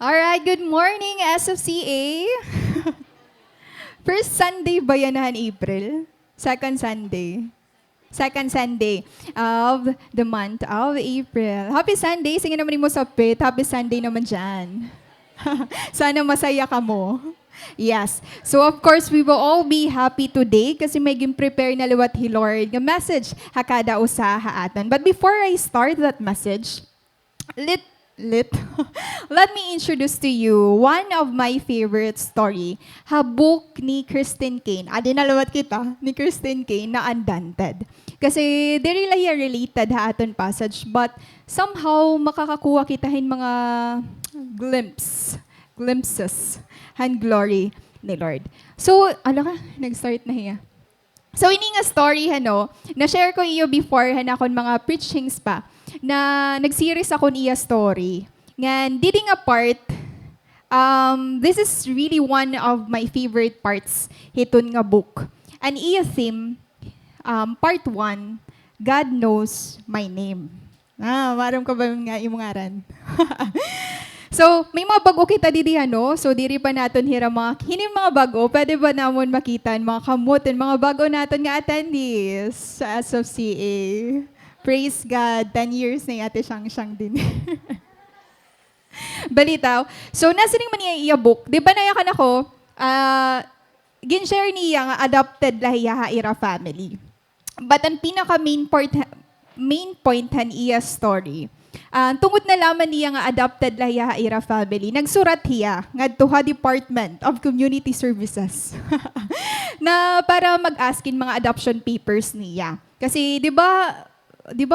Alright, good morning, SFCA. First Sunday ba yan na April? Second Sunday. Second Sunday of the month of April. Happy Sunday! Sige naman mo sa pit. Happy Sunday naman dyan. Sana masaya ka mo. Yes. So of course, we will all be happy today kasi may prepare na liwat hi Lord nga message hakada usaha atan. But before I start that message, let let me introduce to you one of my favorite story. Habuk ni Kristen Kane. Adi nalawat kita ni Kristen Kane na Undaunted. Kasi di really related ha aton passage, but somehow makakakuha kitahin mga glimpses and glory ni Lord. So, nag-start na hiya. So, ini nga story, na-share ko iyo before, akon mga preachings pa, na nag-series ako niya story. Ngan, didi nga part, this is really one of my favorite parts hiton nga book. An iya theme, part 1, God Knows My Name. Maram ka ba nga imungaran? So, may mga bago kita didi, So, diri pa natin hira mga bago, pwede ba namon makitan, mga kamutin, mga bago natin nga attendees sa SFCA. Praise God, 10 years na yung ate siyang din. Balitaw. So, nasa rin man niya book. Di ba nayakan ako, gin-share niya nga adopted lahiya ira family. But ang pinaka main point han iya story, tungod na laman niya nga adopted lahiya ira family, nagsurat hiya nga tuha Department of Community Services na para mag-askin mga adoption papers niya. Kasi 'di ba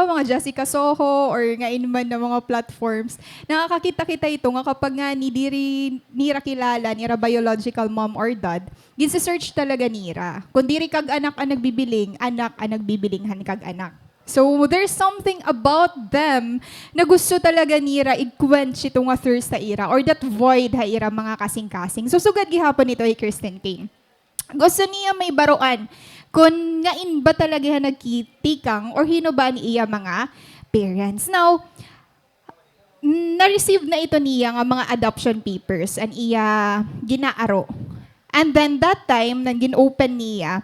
mga Jessica Soho or nga inman na mga platforms, nakakakita-kita ito nga kapag nga nira kilala, nira biological mom or dad, ginsi-search talaga nira. Kung diri kag anak ang nagbibiling, anak ang nagbibilinghan kag anak. So, there's something about them na gusto talaga nira i-quench itong thirst na ira or that void ha ira mga kasing-kasing. So, sugad gihapon ito ay Kristen Kane. Gusto niya may baruan kung ngain ba talaga nagkitikang or hino ba ni iya mga parents. Now, na-receive na ito niya nga mga adoption papers and iya ginaaro. And then that time, nang gin-open niya,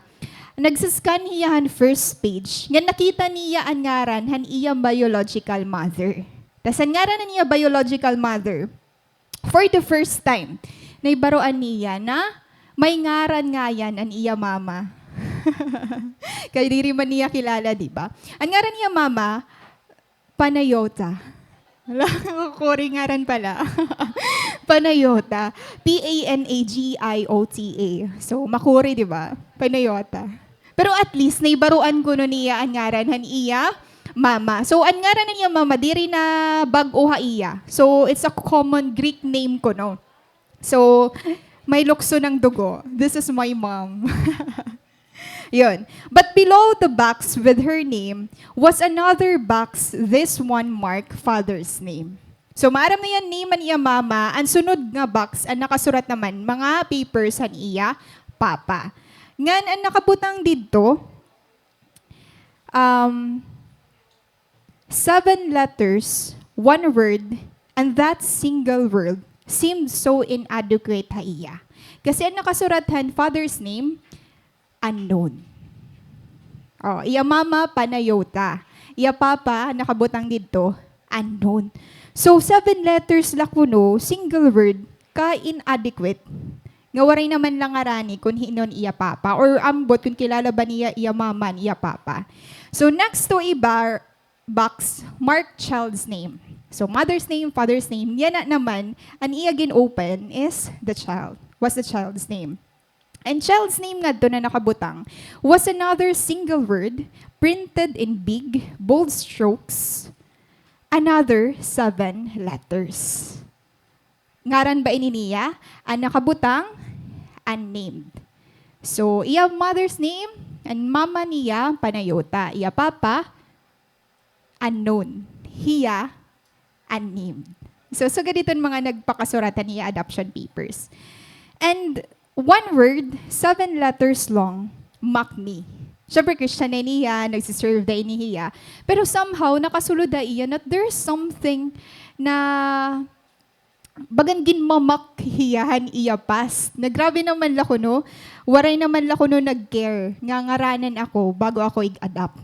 nagsascan niya han first page. Nga nakita niya ang ngaran han iya biological mother. Tas ang ngaran na niya biological mother, for the first time, naibaroan niya na may ngaran nga yan ang iya mama. Kaya diri man niya kilala, di ba? Ang ngaran niya mama, Panayota. Kori ngaran pala. Panayota. P-A-N-A-G-I-O-T-A. So, makuri, di ba? Panayota. Pero at least, naibaruan ko no niya ang ngaran han iya mama. So, ang ngaran niya mama, diri na bag-oha iya. So, it's a common Greek name ko, no? So, may lukso ng dugo. This is my mom. Yun. But below the box with her name was another box, this one mark father's name. So, maaram na yan name an iya mama. Ang sunod nga box, ang nakasurat naman, mga papers han iya papa. Ngan, ang nakabutang dito, 7 letters, 1 word, and that single word seemed so inadequate ha iya. Kasi ang nakasuratan, father's name, unknown. Iya mama, Panayota. Iya papa, nakabutang dito, unknown. So, 7 letters lakuno, single word, ka-inadequate. Nga waray naman lang arani kung hinon iya papa or ambot kung kilala ba niya iya mama iya papa. So next to iba box, mark child's name. So mother's name, father's name, yan na naman, ang iya gin-open is the child. What's the child's name? And child's name nga doon na nakabutang was another single word printed in big, bold strokes, another 7 letters. Ngaran ba ini niya? Ang nakabutang, unnamed. So, iya mother's name, and mama niya, Panayota. Iya papa, unknown. Hiya, unnamed. So gaditon mga nagpakasuratan niya adoption papers. And 1 word, 7 letters long, Makni. Siyempre, Christian na niya, nagsiserve na niya. Pero somehow, nakasulod na iyan that there's something na bagan ginmamak hiyahan iya pas. Nagrabe naman lako no. Waray naman lako no nag-care. Nga ngaranan ako bago ako ig-adapt.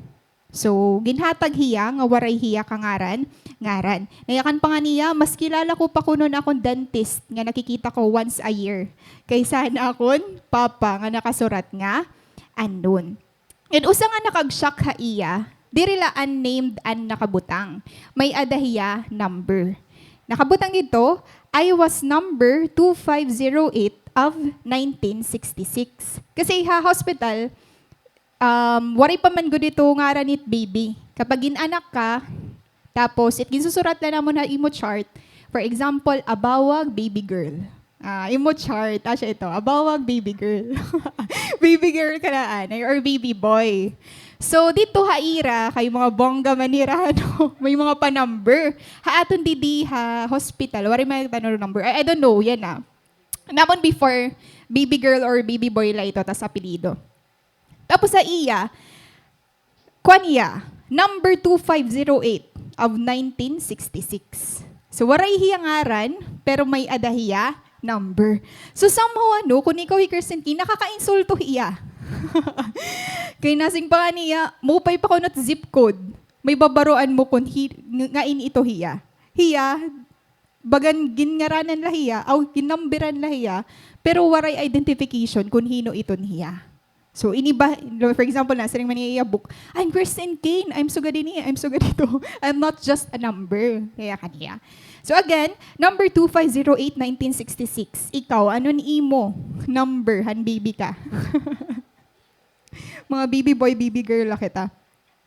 So, ginhatag hiya, nga waray hiya kangaran, ngaran. Nayakan pa nga niya, mas kilala ko pa kuno na akong dentist, nga nakikita ko once a year. Kaysa na akon, papa, nga nakasurat nga, unknown. And usa nga nakag-shock ha iya, dirila unnamed an nakabutang. May adahiya number. Nakabutang dito, I was number 2508 of 1966. Kasi ha, hospital, waray pa man go dito ngaranit baby. Kapag inanak ka, tapos ginsusurat na namon na imo chart. For example, abawag baby girl. Imo chart, siya ito, abawag baby girl. Baby girl ka na anay, or baby boy. So, dito haira, kay mga bongga manira, no? May mga pa-number. Aton didi ha, hospital, waray may tanong number. I don't know, yan na. Namon before, baby girl or baby boy la ito, tas apelido. Tapos sa iya, Kwanya, number 2508 of 1966. So, waray hiya ngaran, pero may adahiya number. So, somehow, kung ikaw Kirsten Key, nakaka-insulto hiya. Kaya nasing pa nga niya, mupay pa ko not zip code. May babaroan mo kung ngain ito hiya. Hiya, bagan ginngaranan la hiya, o ginamberan la hiya, pero waray identification kung hino iton hiya. So, iniba, for example, na saring maniya book, I'm Kristen Kane, I'm so good I'm so good ito. I'm not just a number. Kaya kaniya. So again, number 2508, 1966. Ikaw, ano ni imo? Number, han baby ka. Mga baby boy, baby girl la kita.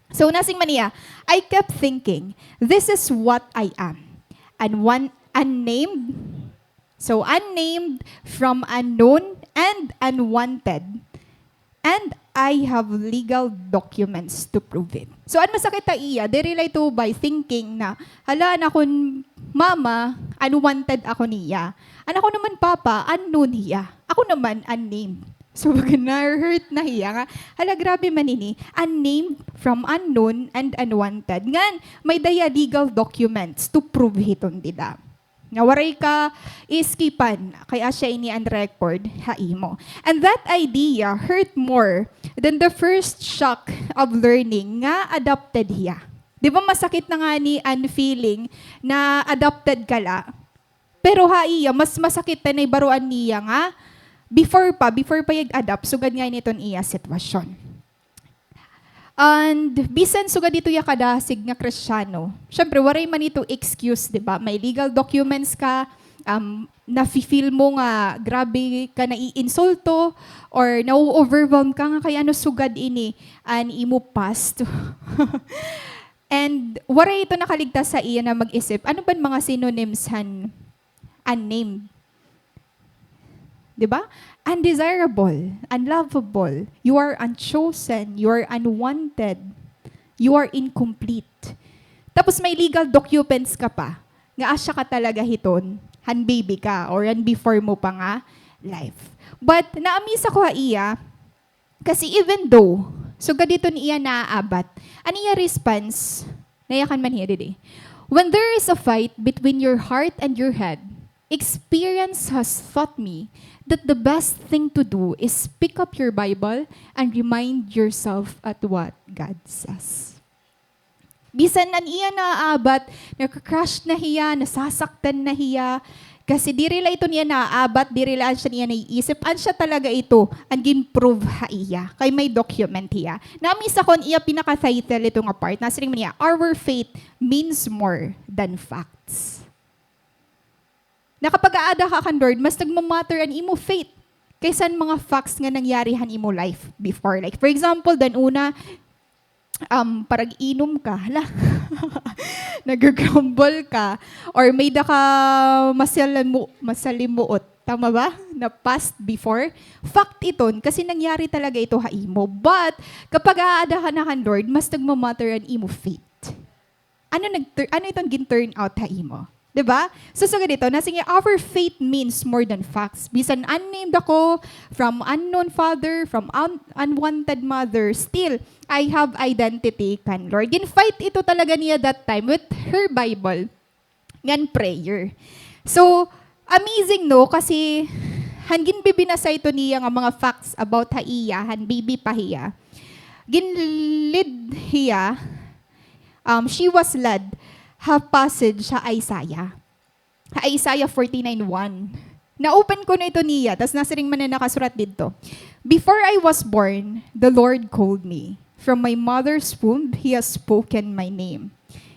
So, nasing maniya, I kept thinking, this is what I am. And one unnamed, so unnamed from unknown and unwanted. And I have legal documents to prove it. So, ano masakit ta iya? They relate to by thinking na, hala, akon mama, unwanted ako niya. Anak ko naman papa, unknown hiya. Ako naman, unnamed. So, na-hurt na hiya nga. Hala, grabe manini. Unnamed from unknown and unwanted. Ngan, may daya legal documents to prove hiton dida. Nga waray ka iskipan, kaya siya ini on record, haimo. And that idea hurt more than the first shock of learning nga adopted hiya. Di ba masakit na nga ni an feeling na adopted ka la? Pero haiya, mas masakit na baruan niya nga, before pa yung-adapt, sugad nga niton iya sitwasyon. And bisan sugad dito ya kadasig nga Kristiyano. Syempre waray man ito excuse, 'di ba? May legal documents ka, nafi-feel mo nga grabe ka na i-insulto or na-overwhelm ka nga kaya ano sugad ini an imo past. And waray ito nakaligtas sa iya na mag-isip. Ano ba mga synonyms han unnamed? 'Di ba? Undesirable, unlovable, you are unchosen, you are unwanted, you are incomplete. Tapos may legal documents ka pa, nga asya ka talaga hiton, han baby ka, or han before mo pa nga life. But naamisa ko iya, kasi even though, so gadito niya naaabat, aniya response, nayakan man hiya didi. When there is a fight between your heart and your head, experience has taught me that the best thing to do is pick up your Bible and remind yourself at what God says. Bisan nan iya naaabat, nakakrush na hiya, nasasaktan na hiya, kasi dirila ito niya naaabat, dirila siya niya naiisip, an siya talaga ito, ang ginprove ha iya, kay may document hiya. Namisa kon iya pinaka-title ito nga part, nasiring mo niya, Our Faith Means More Than Facts. Na kapag aada ka kan Lord, mas nagmamatter ang imo faith kaysa mga facts nga nangyarihan imo life before. Like, for example, dan una, parag inom ka, hala, nag-grumble ka, or may da ka masalimuot, tama ba? Na past before. Fact iton, kasi nangyari talaga ito ha imo. But, kapag aada ka na kan Lord, mas nagmamatter ang imo faith. Ano itong gin-turn out ha imo? Diba? So, dito, nasing our faith means more than facts. Bisan unnamed ako, from unknown father, from unwanted mother, still, I have identity kan Lord. Gin-fight ito talaga niya that time with her Bible, ngan prayer. So, Amazing no, kasi hangin bibinasa ito niya nga mga facts about haiya, han baby pa hiya. Ginlid hiya, she was led, have passage sa Isaiah. Isaiah 49:1. Na-open ko na ito niya, tas nasa ring man na nakasurat dito. Before I was born, the Lord called me. From my mother's womb, He has spoken my name.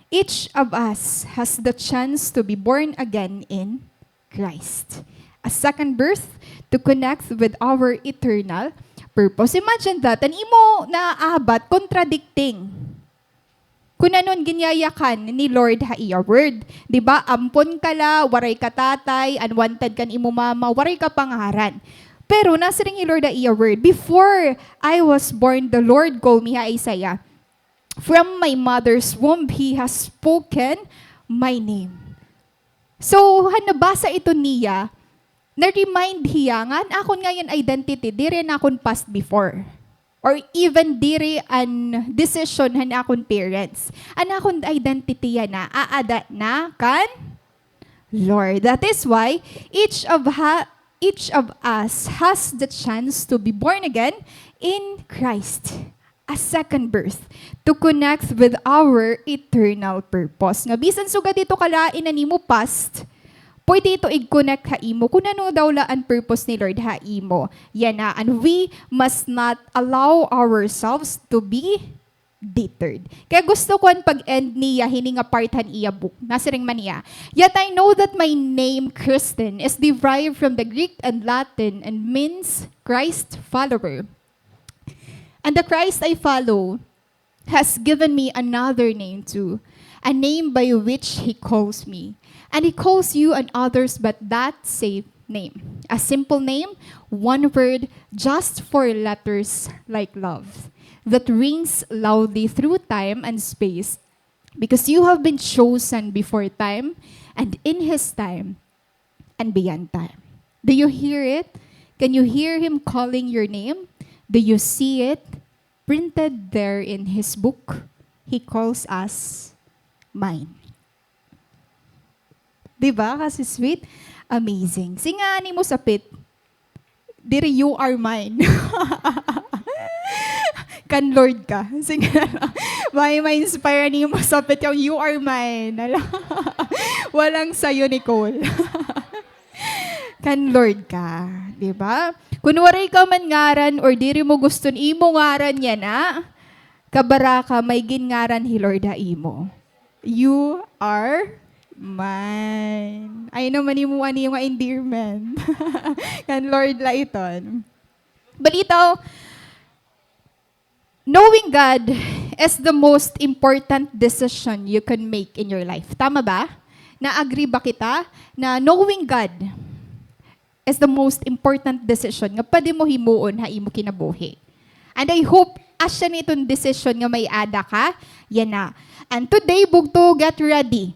Each of us has the chance to be born again in Christ. A second birth to connect with our eternal purpose. Imagine that, and imo naaabat, contradicting. Kung anon ginyayakan ni Lord haiya word. Diba? Ampon ka la, waray ka tatay, unwanted kan imo mama, waray ka pangaran. Pero nasa ring ni Lord haiya word. Before I was born, the Lord called me, ha Isaiah. From my mother's womb, He has spoken my name. So, nabasa ito niya, na-remind hiya nga, akon ngayon identity, di rin akon past before. Or even diri an decision han akong parents. An akong identity yan na aada na kan Lord. That is why each of us has the chance to be born again in Christ. A second birth to connect with our eternal purpose. Nga bisan sugad dito kalain na nimo past, pwede ito i-connect haimo kung ano daw laan purpose ni Lord haimo. Yan na. And we must not allow ourselves to be deterred. Kaya gusto ko ang pag-end niya, hininga partan iya book. Nasa ring man niya. Yet I know that my name, Kristen, is derived from the Greek and Latin and means Christ follower. And the Christ I follow has given me another name too, a name by which He calls me. And He calls you and others but that same name. A simple name, one word, just four letters like love, that rings loudly through time and space because you have been chosen before time and in His time and beyond time. Do you hear it? Can you hear Him calling your name? Do you see it? Printed there in His book, He calls us mine. Diba? Kasi sweet. Amazing. Singani mo sapit. Diri, you are mine. Kan Lord ka. Singana. May inspire ni mo sapit yung you are mine. Walang sayo, Nicole. Kan Lord ka. Diba? Kunwari ka man ngaran or diri mo gusto imo ngaran yan na, kabaraka may gingaran hi Lord ha imo. You are mine. Ay naman mo ani yung endearment. Kan Lord la iton. Balitaw, knowing God is the most important decision you can make in your life. Tama ba? Na-agree ba kita na knowing God is the most important decision nga pwede mo himuon ha imo kinabuhi. And I hope asya nitong decision nga may ada ka, yan na. And today, bugto, get ready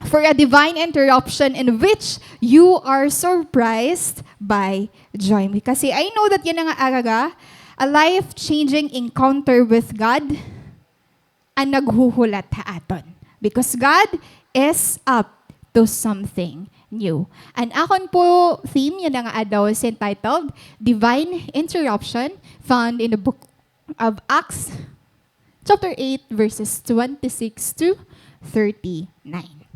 for a divine interruption in which you are surprised by joy. Kasi I know that yan nga agaga, a life-changing encounter with God ang naghuhulat ha aton. Because God is up to something new. And akon po theme, yan nga adaw is entitled Divine Interruption, found in the book of Acts, chapter 8, verses 26 to 39.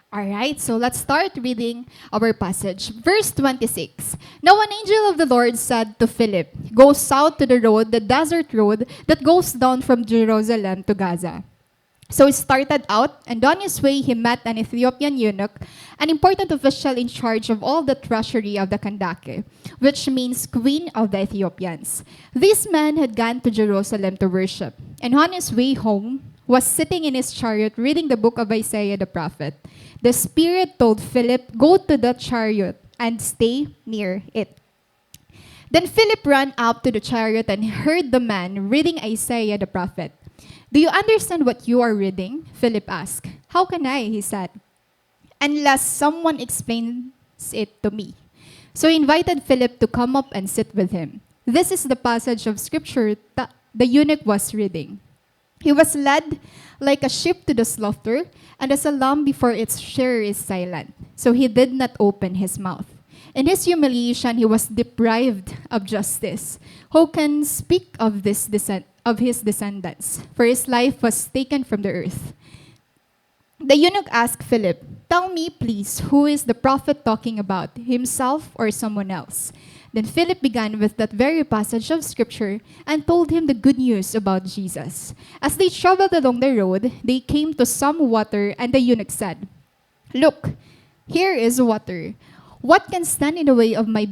Alright, so let's start reading our passage. Verse 26. Now an angel of the Lord said to Philip, "Go south to the road, the desert road that goes down from Jerusalem to Gaza." So he started out, and on his way he met an Ethiopian eunuch, an important official in charge of all the treasury of the Kandake, which means Queen of the Ethiopians. This man had gone to Jerusalem to worship, and on his way home was sitting in his chariot reading the book of Isaiah the prophet. The Spirit told Philip, "Go to the chariot and stay near it." Then Philip ran up to the chariot and heard the man reading Isaiah the prophet. "Do you understand what you are reading?" Philip asked. "How can I?" he said, "unless someone explains it to me." So he invited Philip to come up and sit with him. This is the passage of scripture that the eunuch was reading. He was led like a sheep to the slaughter, and as a lamb before its shearer is silent. So he did not open his mouth. In his humiliation, he was deprived of justice. Who can speak of his descendants? For his life was taken from the earth. The eunuch asked Philip, "Tell me, please, who is the prophet talking about, himself or someone else?" Then Philip began with that very passage of scripture and told him the good news about Jesus. As they traveled along the road, they came to some water, and the eunuch said, "Look, here is water. What can stand in the way of my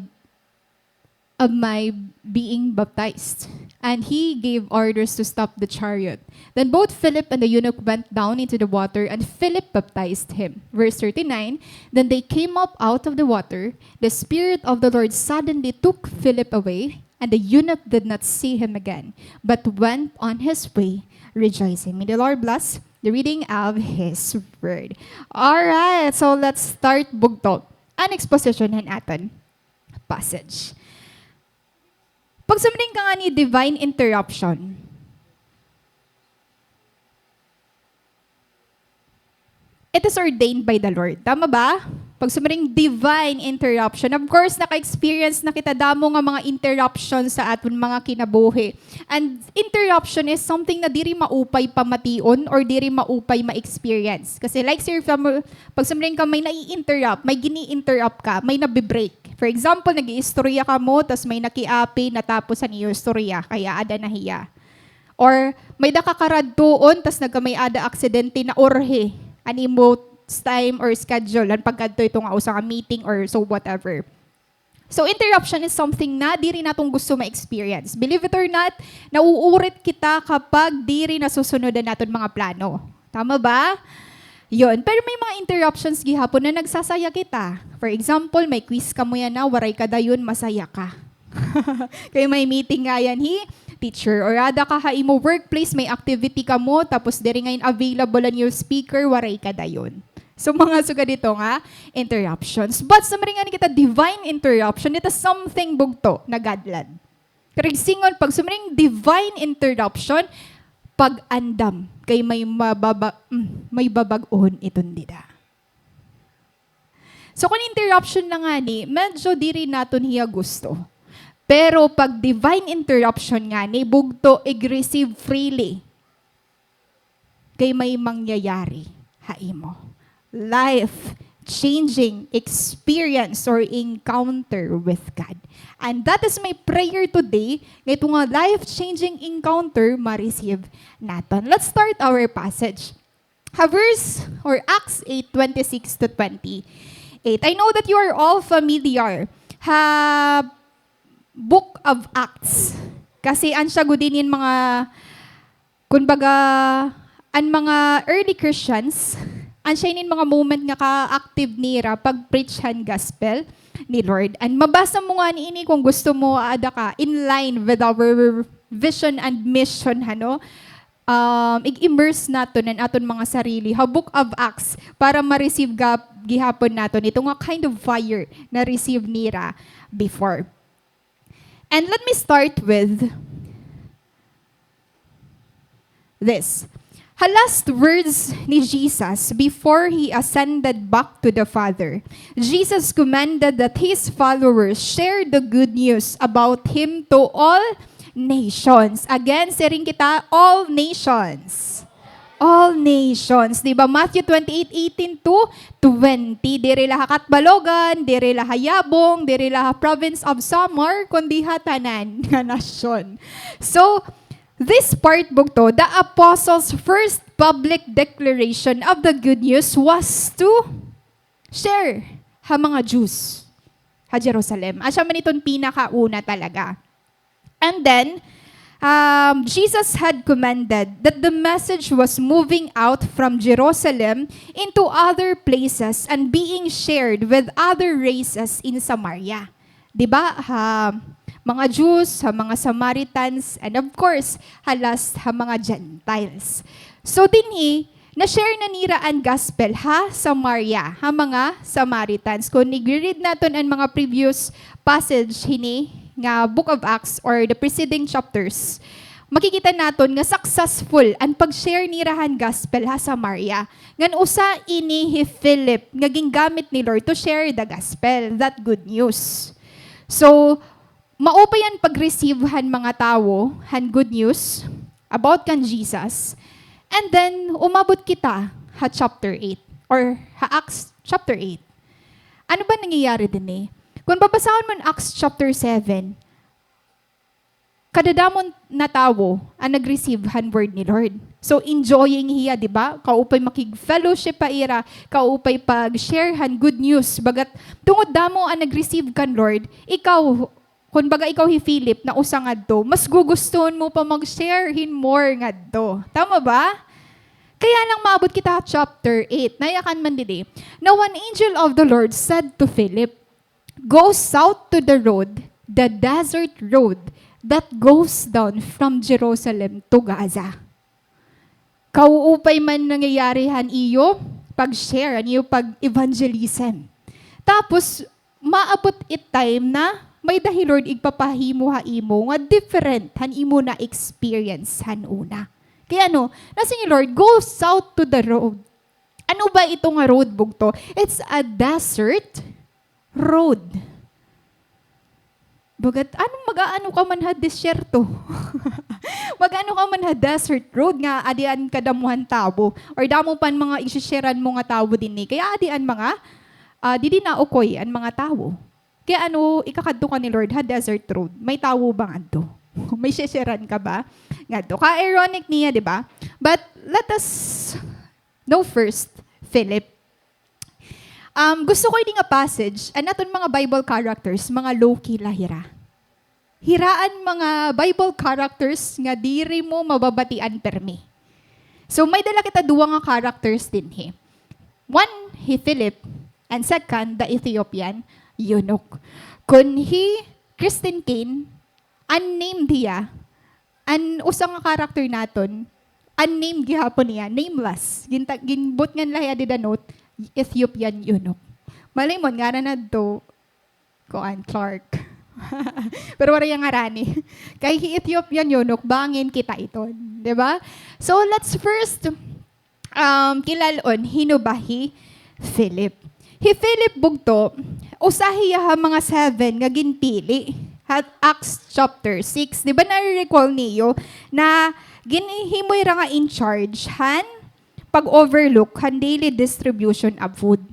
being baptized?" And he gave orders to stop the chariot. Then both Philip and the eunuch went down into the water, and Philip baptized him. Verse 39, then they came up out of the water. The Spirit of the Lord suddenly took Philip away, and the eunuch did not see him again, but went on his way rejoicing. May the Lord bless the reading of His Word. Alright, so let's start bugtong. An exposition ng aton passage. Pag sumring ka nga ni divine interruption, it is ordained by the Lord. Tama ba? Pag sumring divine interruption, of course, naka-experience na kita damo nga mga interruption sa aton mga kinabuhi. And interruption is something na diri maupay pamation or diri maupay ma-experience. Kasi like sir, pag sumring ka may nai-interrupt, may gini-interrupt ka, may nabi-break. For example, nag-iistorya ka mo, tas may nakiapi, natapos ang iyo istorya, kaya ada nahiya. Or may nakakaradtuon, tas nagkamay ada aksidente na orhe, animo time or schedule, ang pagkadto ito nga usa ka meeting or so whatever. So interruption is something na di rin natong gusto ma-experience. Believe it or not, nauurit kita kapag di rin nasusunodan natin mga plano. Tama ba? Yun. Pero may mga interruptions gihapon na nagsasaya kita. For example, may quiz ka mo yan na, waray ka dayon, masaya ka. Kaya may meeting nga yan, teacher. Or ada ka imo workplace, may activity ka mo, tapos diri ngayon available ang your speaker, waray ka dayon. So mga suga dito nga, interruptions. But sa maringan kita, divine interruption, ito something bugto na gadlad. Karigsingon, pag sumaring divine interruption, pag-andam, kay may babag-on itong dida. So kung interruption na nga ni, medyo di rin natin hiya gusto. Pero pag divine interruption nga ni, bugto, i-receive freely. Kay may mangyayari, haimo. Life-changing experience or encounter with God. And that is my prayer today, ito nga life-changing encounter ma-receive natin. Let's start our passage. Verse or Acts 8:26 to 28. I know that you are all familiar Book of Acts. Kasi an siya gudinin mga kunbaga an mga early Christians, an siya mga moment nga ka-active nira pag-preachan gospel ni Lord. And mabasa mo nga ni ini kung gusto mo ada ka in line with our vision and mission i-immerse nato ng aton mga sarili Book of Acts para ma-receive gihapon nato ito nga kind of fire na receive nira before. And let me start with this. Last words ni Jesus before He ascended back to the Father. Jesus commanded that His followers share the good news about Him to all nations. Again, sering kita, all nations. All nations. Diba? Matthew 28:18 to 20. Diri laha Katbalogan, diri laha Yabong, diri laha province of Samar, kundi hatanan nga nasyon. So, this part bugto, the apostles' first public declaration of the good news was to share mga Jews Jerusalem. Asya man itong pinakauna talaga. And then, Jesus had commanded that the message was moving out from Jerusalem into other places and being shared with other races in Samaria. Diba? Mga Jews, mga Samaritans, and of course, halas mga Gentiles. So dinhi, na-share na nira ang gospel ha Samaria, ha mga Samaritans. Kung nag-read natin ang mga previous passage hini nga Book of Acts or the preceding chapters, makikita naton nga successful ang pag-share ni rahan gospel ha Samaria. Ngan usa ini hi Philip nga gingamit ni Lord to share the gospel, that good news. So, maupay ang pag-receive han mga tao, han good news about kan Jesus. And then, umabot kita ha chapter 8 or ha Acts chapter 8. Ano ba nangyayari din eh? Kung babasahon mo Acts chapter 7, kadadamon na tao ang nag-receive han word ni Lord. So, enjoying hiya, di ba? Kaupay makig-fellowship pa ira, kaupay pag-share han good news. Bagat, tungod damo ang nag-receive kan Lord, ikaw, kung baga ikaw hi Philip na usa ngadto, mas gugustuhan mo pa mag-share hin more ngadto. Tama ba? Kaya lang maabot kita chapter 8. Nayakan man dili. Now an angel of the Lord said to Philip, "Go south to the road, the desert road that goes down from Jerusalem to Gaza." Kauupay man nangyayari han iyo pag-share, han iyo pag-evangelism. Tapos maabot it time na may dahil Lord igpapahimo ha imo nga different han imo na experience han una. Kaya nasa ni Lord, go south to the road. Ano ba ito nga road bugto? It's a desert road. Bagat, anong mag-aano ka man ha desierto? Mag-ano ka man ha desert road nga adian kadamuhan tabo or damo pan mga isisharean mo nga tabo din ni. Kaya adian mga didi na ukoy ang mga tao. Kaya ikakadto ka ni Lord ha desert road. May tao bang adto? May sisharean ka ba? Ngadto. Ka-ironic niya, di ba? But let us know first, Philip. Gusto ko yung nga passage, naton mga Bible characters, mga low-key lahira. Hiraan mga Bible characters nga diri mo mababatian permi. So may dala kita duwa nga characters din he. One, he Philip, and second, the Ethiopian eunuch. Kun he, Kristen Kane, unnamed hiya, an usang nga character naton, unnamed gihapon niya, nameless. Ginbot ngan lahi adi note, Ethiopian eunuch. Malay mo, nga na to, Clark. Pero wala yung ngarani. Kay Ethiopian eunuch, bangin kita ito. Diba? So, let's first kilalon, hinubahi Philip. Hi Philip bugto, usahiya ha mga 7 nga ginpili. At Acts chapter 6. Di ba na-recall niyo na ginihimoy ra nga in charge han pag-overlook han daily distribution of food.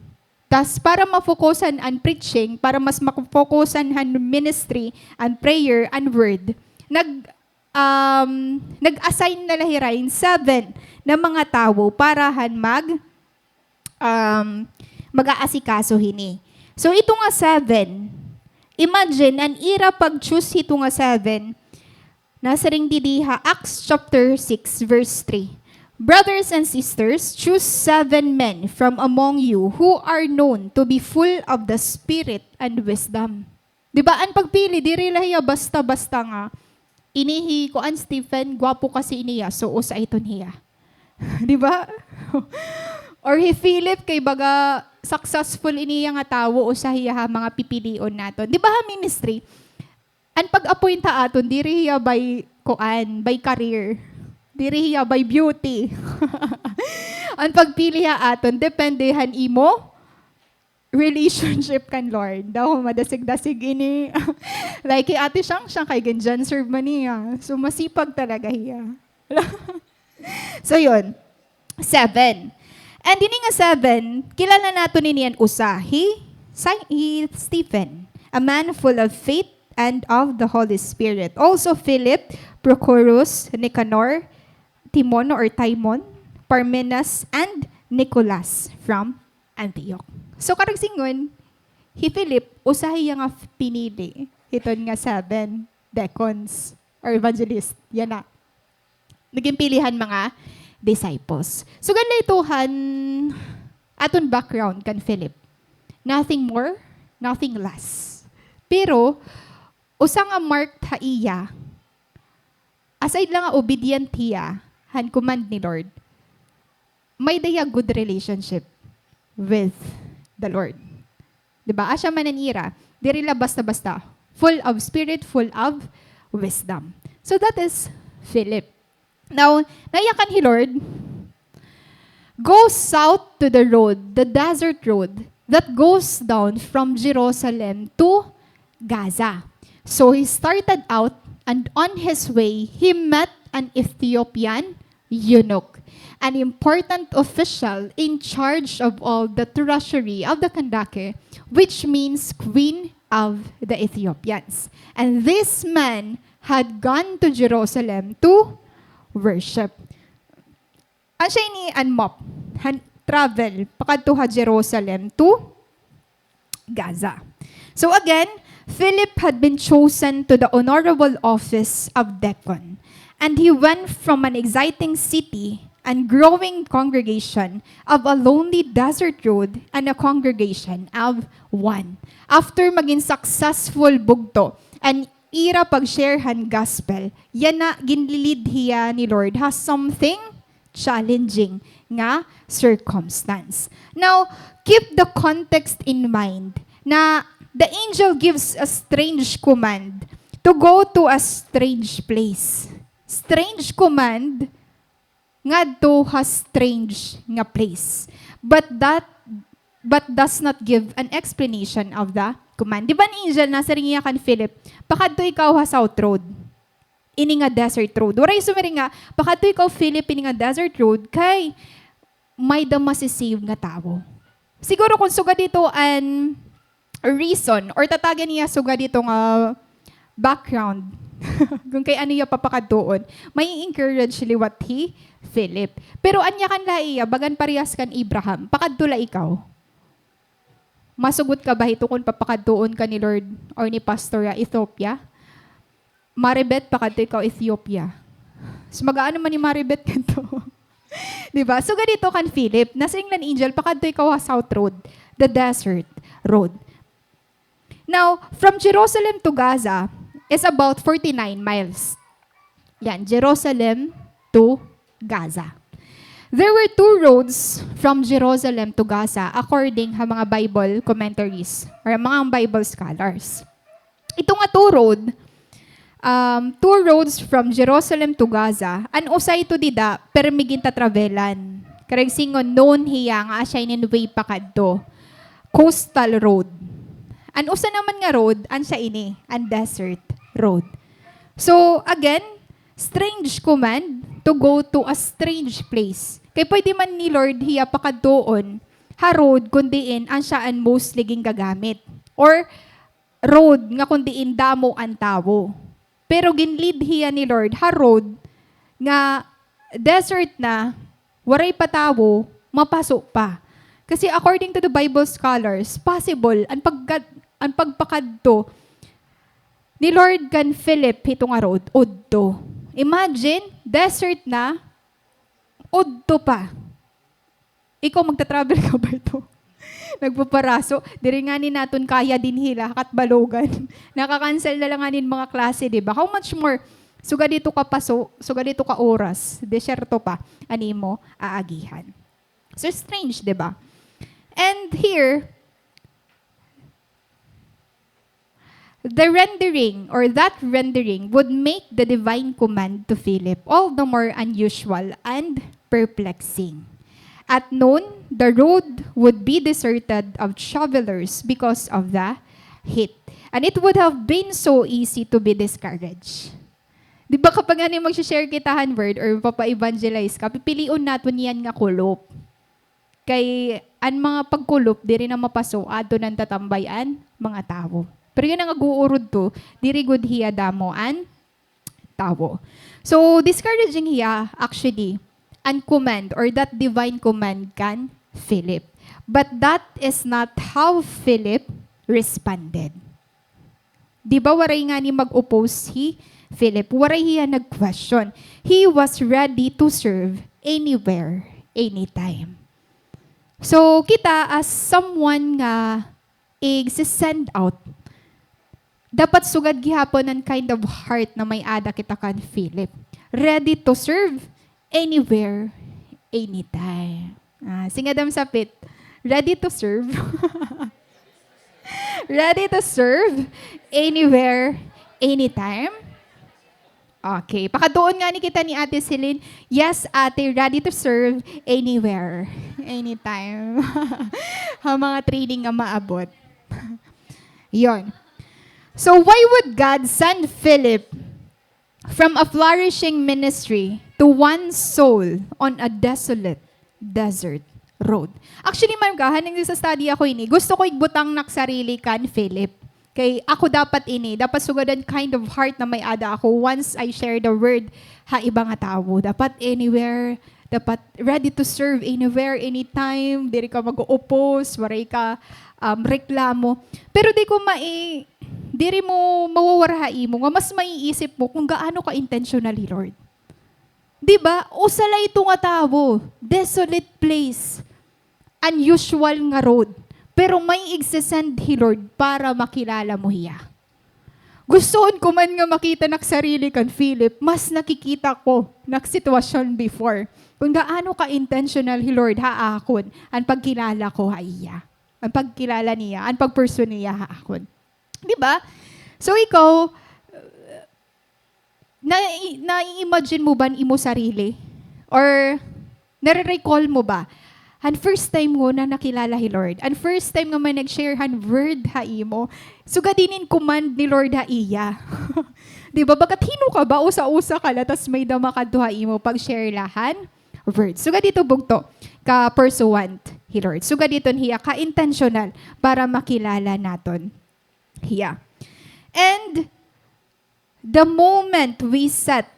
Tas para mafokusan ang preaching, para mas mafokusan han ministry, and prayer, and word, nag-assign na lahirain 7 na mga tao para han mag-aasikaso hini. So ito nga 7, imagine, an ira pag-choose ito nga 7, nasa ring didiha, Acts chapter 6, verse 3. Brothers and sisters, choose 7 men from among you who are known to be full of the Spirit and wisdom. Diba, ang pagpili, diri lahiya basta-basta nga, inihi ko an Stephen, gwapo kasi iniya, so usa iton hiya. Diba? Or hi Philip, kay baga, successful iniya nga tawo, usahiya ha, mga pipilion naton. Diba ha, ministry? Ang pag-appoint ha aton, diri hiya by career. Diri hiya by beauty. Ang pagpili ha aton, dependehan imo, relationship kan Lord. Daw, madasig-dasig ini. Like, ate siyang kay ganjan serve man niya. So, masipag talaga hiya. So, yun. 7. And ini nga 7, kilala nato niniyan usa. He Stephen, a man full of faith and of the Holy Spirit. Also Philip, Prochorus, Nicanor, Timon or Timon, Parmenas, and Nicholas from Antioch. So karagsingon, hi Philip, usahay nga pinili. Iton nga 7 deacons or evangelist. Yan na. Naging pilihan mga disciples. So ganda ituhan aton background kan Philip. Nothing more, nothing less. Pero, usa nga marked ha iya, aside lang nga obedient hiya, han command ni Lord, may daya good relationship with the Lord. Diba? Asya mananira, diri la basta-basta. Full of spirit, full of wisdom. So that is Philip. Now, nayakan hi Lord, go south to the road, the desert road, that goes down from Jerusalem to Gaza. So he started out, and on his way, he met an Ethiopian eunuch, an important official in charge of all the treasury of the Kandake, which means queen of the Ethiopians. And this man had gone to Jerusalem to worship. Ang siya ni Anmop, travel, pakadto ha Jerusalem to Gaza. So again, Philip had been chosen to the honorable office of deacon, and he went from an exciting city and growing congregation of a lonely desert road and a congregation of one. After maging successful bugto and ira pagsharehan gospel, yan na ginlilid hiya ni Lord has something challenging nga circumstance. Now, keep the context in mind na the angel gives a strange command to go to a strange place. Strange command ngadto has strange nga place. But does not give an explanation of the command. Di ba ni angel nasa ringiya kan Philip, pakadto ikaw ha south road. Ini nga desert road. Waray sumiri nga, pakadto ikaw Philip ini nga desert road kay may da masisave nga tao. Siguro kung suga dito an reason or tatagan niya suga dito nga background kung kay ano niya papakadtoon, may encourage liwat hi Philip. Pero anya kan laiya, bagan parehas kan Abraham, pakadtula ikaw. Masugot ka ba ito kung papakadtoon ka ni Lord or ni Pastor Ethiopia? Maribet, pakadto ikaw Ethiopia. So mag-aano man ni Maribet kanto? Diba? So ganito kan Philip, nasa England angel, pakadto ikaw south road, the desert road. Now, from Jerusalem to Gaza is about 49 miles. Yan, Jerusalem to Gaza. There were two roads from Jerusalem to Gaza according sa mga Bible commentaries or mga Bible scholars. Ito nga two roads from Jerusalem to Gaza, an usay to dida permigin ta travelan. Karag singon known hiya nga asya inin way pakadto. Coastal road. An usa naman nga road an siya ini, an desert road. So again, strange command to go to a strange place. Kay pwede man ni Lord hiya pakadtoon ha road kundiin ang siya an most liging gagamit. Or road nga kundiin damo ang tawo. Pero ginlead hiya ni Lord ha road nga desert na waray patawo mapasok pa. Kasi according to the Bible scholars, possible ang pagpakadto ni Lord kan Philip hitong nga road udto. Imagine desert na udto pa. Ikaw magta-travel ka ba ito? Nagpaparaso. Diri nga ni naton kaya din hila kat balogan. Nakakancel na lang nga nin mga klase, di ba? How much more? Suga dito ka paso, suga dito ka oras, desyerto pa, animo aagihan. So strange, di ba? And here, the rendering or that rendering would make the divine command to Philip all the more unusual and perplexing. At noon, the road would be deserted of travelers because of the heat. And it would have been so easy to be discouraged. Di ba kapag ano yung mag-share kitahan word or papa-evangelize ka, pipiliun natin yan nga kulop. Kay an mga pagkulop, di rin na mapaso, ado ng tatambayan, mga tao. Pero yun ang aguurod to, diri good hiya damo an tao. So, discouraging hiya, actually, an command or that divine command kan Philip. But that is not how Philip responded. Di ba waray nga ni mag-oppose si Philip? Waray hiya nag-question. He was ready to serve anywhere, anytime. So, kita as someone nga send out, dapat sugad gihapon ang kind of heart na may ada kita kan Philip. Ready to serve anywhere, anytime. Singadam sapit. Ready to serve. Ready to serve anywhere, anytime. Okay. Pakadoon nga ni kita ni Ate Celine. Yes, ate, ready to serve anywhere, anytime. Ang mga training nga maabot. Yon. So why would God send Philip from a flourishing ministry to one soul on a desolate desert road? Actually, ma'am, haning sa study ako ini, gusto ko igbutang nak sarili kan Philip. Kay ako dapat dapat sugadan kind of heart na may ada ako once I share the word ha ibang nga tao. Dapat anywhere, dapat ready to serve anywhere, anytime, diri ka mag-oppose, waray ka reklamo. Pero diri mo mawawarhai mo, nga mas maiisip mo kung gaano ka intentionally, Lord. Diba? Usala ito nga tao, desolate place, unusual nga road. Pero may igsasend hi Lord para makilala mo hiya. Gustoon ko man nga makita nak sarili kan Philip, mas nakikita ko nak sitwasyon before. Kung gaano ka intentional hi Lord haakon, ang pagkilala ko ha iya. Ang pagkilala niya, ang pagpursue niya haakon. Diba? So ikaw, na-imagine mo ba imo sarili? Or nare-recall mo ba? And first time mo na nakilala hi Lord. And first time nga may nag-share han word ha imo. Sugadinin command ni Lord ha iya. Diba? Bagat hino ka ba? Usa-usa ka la, tas may dama ka ha imo pag-share lahan word. Sugadito bugto ka pursuant hi Lord. Sugadito hiya ka intentional para makilala naton hiya. And the moment we set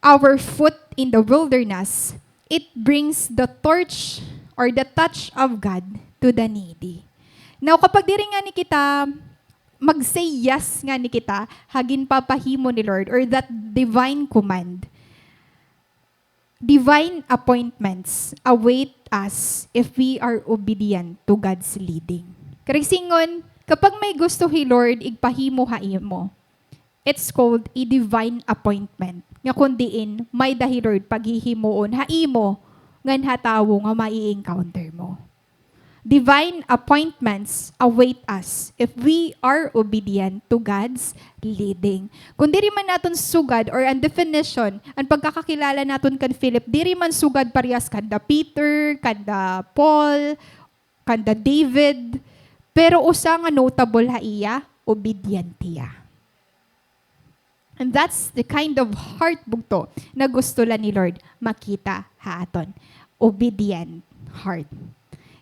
our foot in the wilderness, it brings the torch or the touch of God to the needy. Now, kapag diri nga ni kita mag-say yes nga ni kita, hagin papahimo ni Lord, or that divine command, divine appointments await us if we are obedient to God's leading. Karisingon, kapag may gusto hi Lord, igpahimo haimo, it's called a divine appointment. Nga kundiin, may dahi Lord paghihimoon haimo, ngan hatawo nga mai-encounter mo. Divine appointments await us if we are obedient to God's leading. Kung diri man naton sugad or ang definition, ang pagkakakilala naton kan Philip, diri man sugad parehas kanda Peter, kanda Paul, kanda David, pero usa nga notable ha iya, obedient iya. And that's the kind of heart bugto na gusto la ni Lord makita haaton. Obedient heart.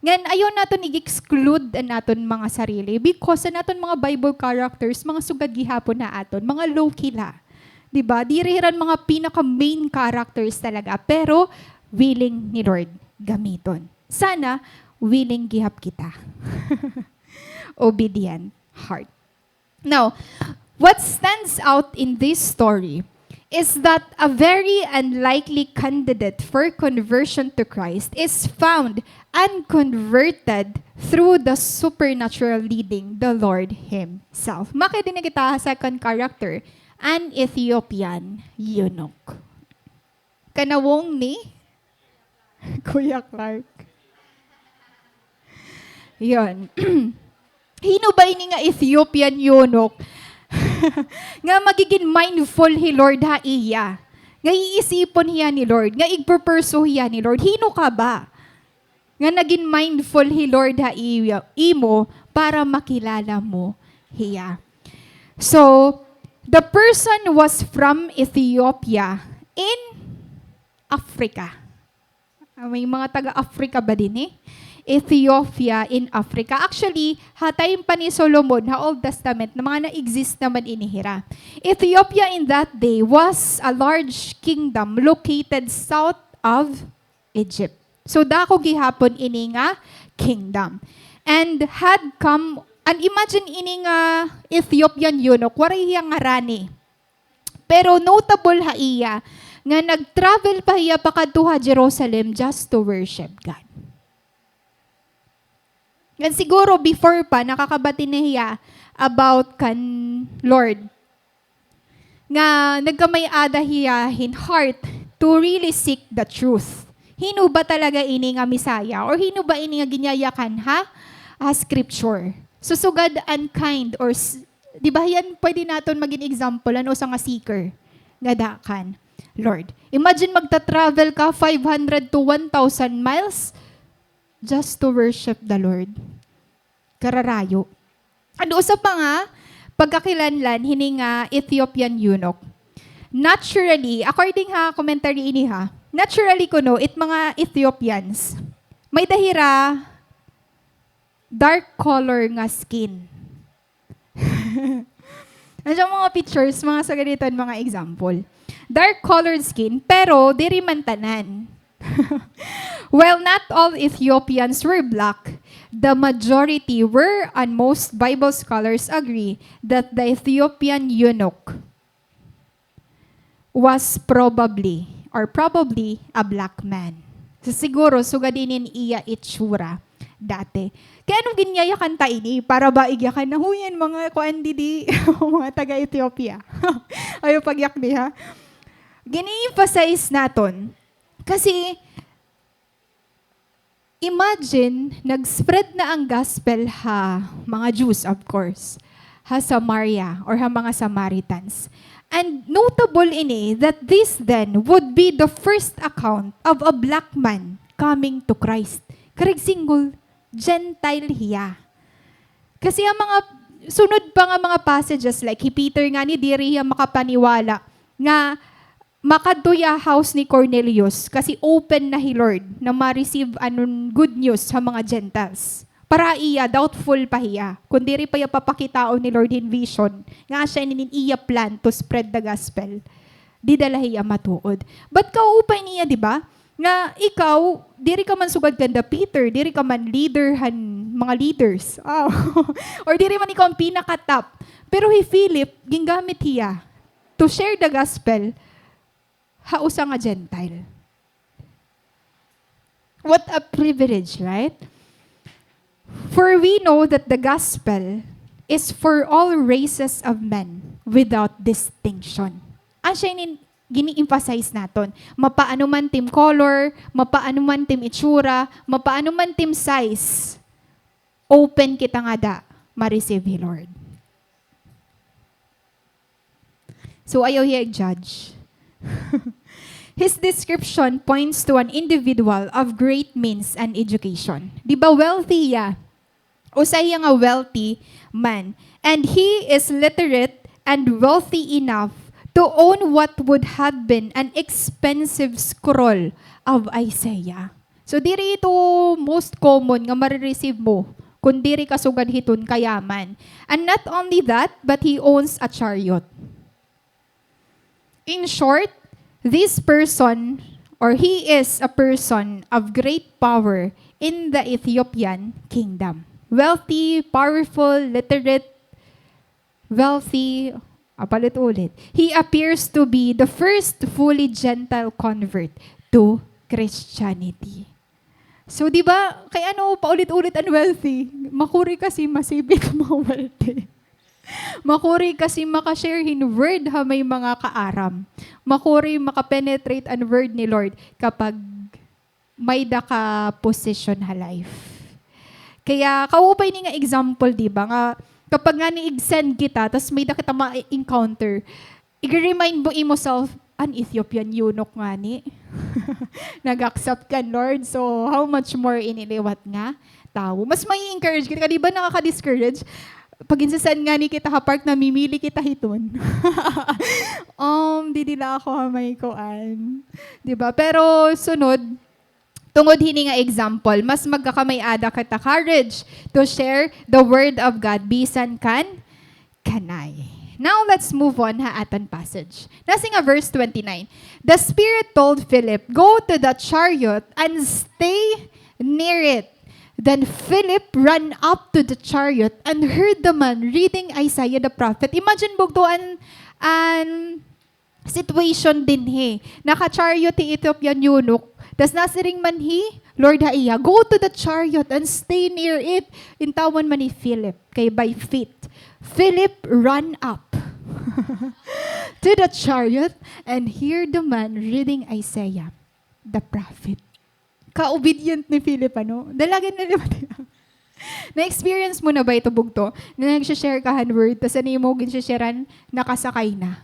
Ngayon, ayaw natin i-exclude naton mga sarili because naton mga Bible characters, mga sugad gihapon na aton, mga low-key la. Diba? Diriran mga pinaka-main characters talaga, pero willing ni Lord gamiton. Sana, willing gihap kita. Obedient heart. Now, what stands out in this story is that a very unlikely candidate for conversion to Christ is found unconverted through the supernatural leading, the Lord Himself. Makita din kita second character, an Ethiopian eunuch. Kanawong ni Kuya Clark. Yun. Hino ba ini nga Ethiopian eunuch? Nga magiging mindful hi Lord ha iya. Nga iisipon hiya ni Lord. Nga igpurpursue hiya ni Lord. Hino ka ba? Nga naging mindful hi Lord ha iya, imo para makilala mo hiya. So, the person was from Ethiopia in Africa. May mga taga-Africa ba din eh? Ethiopia in Africa. Actually, hatayin pa ni Solomon, ha Old Testament, na mga na-exist naman inihira. Ethiopia in that day was a large kingdom located south of Egypt. So, dako gihapon ini nga kingdom. And had come, and imagine ini nga Ethiopian eunuch, waray hiya nga rani. Pero notable ha iya, nga nag-travel pa hiya pakadtuha Jerusalem just to worship God. And siguro before pa, nakakabati na hiya about kan Lord. Nga nagkamay ada hiya in heart to really seek the truth. Hino ba talaga ini nga Misaya? Or hino ba ini nga ginyayakan, ha? Scripture. Susugad unkind or di ba yan pwede naton maging example ano sa nga seeker nga dakan. Lord, imagine magta-travel ka 500 to 1,000 miles just to worship the Lord. Kararayo. Ano usa pa nga pagkakilanlan hini nga Ethiopian eunuch. Naturally, according ha commentary ini ha, naturally kuno it mga Ethiopians may dahira dark color nga skin. Nandiyan mga pictures, mga sagalitan, mga example. Dark colored skin, pero diri man tanan. While not all Ethiopians were black, the majority were, and most Bible scholars agree, that the Ethiopian eunuch was probably a black man. So siguro, sugadinin iya itsura dati. Kaya anong ginyayakan ta ini? Para ba igyakan na huyan mga kuan didi, mga taga-Ethiopia. Ayaw pagyak ni ha. Gini-emphasize naton. Kasi, imagine, nag-spread na ang gospel ha, mga Jews of course, ha Samaria or ha mga Samaritans. And notable ini that this then would be the first account of a black man coming to Christ. Karag single, Gentile hiya. Kasi ang mga sunod pa nga mga passages like Peter nga ni diri hiya makapaniwala nga makaduya house ni Cornelius kasi open na hi Lord na ma-receive anon good news sa mga Gentiles. Para iya, doubtful pa hiya. Kung diri pa iya papakitao ni Lord in vision, nga siya ninin iya plan to spread the gospel. Di dala hiya matuod. But kaupay niya, di ba? Nga ikaw, diri ka man sugad ganda Peter, diri ka man leaderhan mga leaders. Oh. Or diri man ikaw ang pinaka-top. Pero hi Philip, gingamit hiya to share the gospel hausa nga Gentile. What a privilege, right? For we know that the gospel is for all races of men without distinction. Ang siya gini-emphasize naton. Mapaano man team color, mapaano man team itsura, mapaano man team size, open kita nga da, ma-receive hi Lord. So ayaw hiya judge. His description points to an individual of great means and education. Di ba wealthy ya? O saya nga wealthy man. And he is literate and wealthy enough to own what would have been an expensive scroll of Isaiah. So diri ito most common nga marireceive mo kung diri ka sugad hiton kayaman. And not only that, but he owns a chariot. In short, this person, or he is a person of great power in the Ethiopian kingdom. Wealthy, powerful, literate, wealthy, palit-ulit. He appears to be the first fully Gentile convert to Christianity. So, di ba, kaya ano, paulit-ulit ang wealthy? Makuri kasi masibit mga wealthy. Makuri kasi makashare hin word ha may mga kaaram. Makuri makapenetrate ang word ni Lord kapag may daka position ha life. Kaya kaupay ni nga example, di ba, nga kapag nga ni-send kita, tas may da kita ma-encounter, i-remind mo imo self, an Ethiopian eunuch nga ni. Nag-accept ka, Lord. So, how much more iniliwat nga tao? Mas may encourage kita. Di ba nakaka-discourage? Pag insasend nga ni kita park na mimili kita hiton. Di nila ako may koan. Di ba? Pero sunod, tungod hini nga example, mas magkakamay-ada kita courage to share the word of God bisan kanay. Now let's move on ha atan passage. Nasi nga verse 29. The Spirit told Philip, go to the chariot and stay near it. Then Philip ran up to the chariot and heard the man reading Isaiah the prophet. Imagine bugtuan an situation din he. Naka-chariot ti Ethiopian eunuch. Tas nasiring man he, Lord haiya, go to the chariot and stay near it. Intawan man ni Philip, kay by feet. Philip ran up to the chariot and heard the man reading Isaiah the prophet. Ka-obedient ni Philip, ano? Dalagan na naman. Na-experience mo na ba ito, bugto? Na nagsishare ka word, tapos ano yung mo ginsisharean, nakasakay na.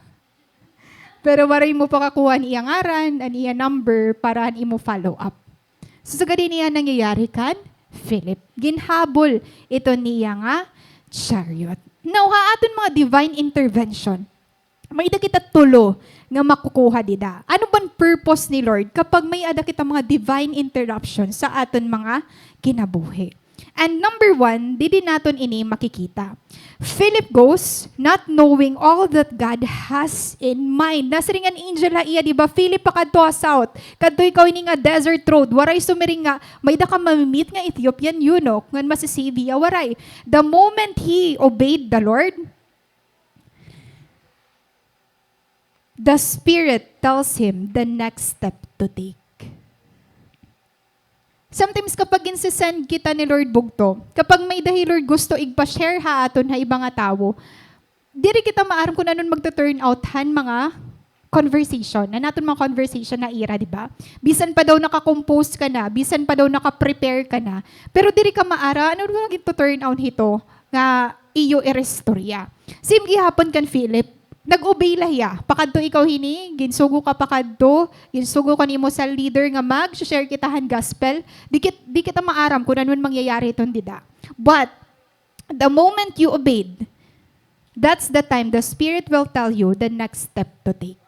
Pero waray mo pa kakuha ni iyang aran, an iyang number, para imo follow up. So sa ganyan niya nangyayari kan, Philip. Ginhabol ito niya nga chariot. Now, aton mga divine intervention. May da kita tulo nga makukuha dida. Ano bang purpose ni Lord kapag may ada kita mga divine interruption sa aton mga kinabuhi? And number 1, di din natin ini makikita. Philip goes, not knowing all that God has in mind. Nasa ring an angel ha iya, di ba? Philip pa kadto south. Kadto ikaw ini nga desert road. Waray sumiring nga, may da ka mamimit nga Ethiopian eunuch. Ngan masisibi, waray. The moment he obeyed the Lord, the Spirit tells him the next step to take. Sometimes kapag insisend kita ni Lord bugto, kapag may dahil Lord gusto igpa-share ha aton ha ibang nga tao, diri kita maaram kung anon magta-turn out han mga conversation. Na naton mga conversation na ira, di ba? Bisan pa daw naka-compose ka na, bisan pa daw naka-prepare ka na, pero diri ka maara, ano mo naging turn out hito nga iyo irestorya. Same gihapon kan Philip, nag-obey lahiya. Pakadto ikaw hini, ginsugo ka pakadto, ginsugo ka nimo sa leader nga mag-share kitahan gospel, di kita maaram kung ano mangyayari iton dida. But, the moment you obeyed, that's the time the Spirit will tell you the next step to take.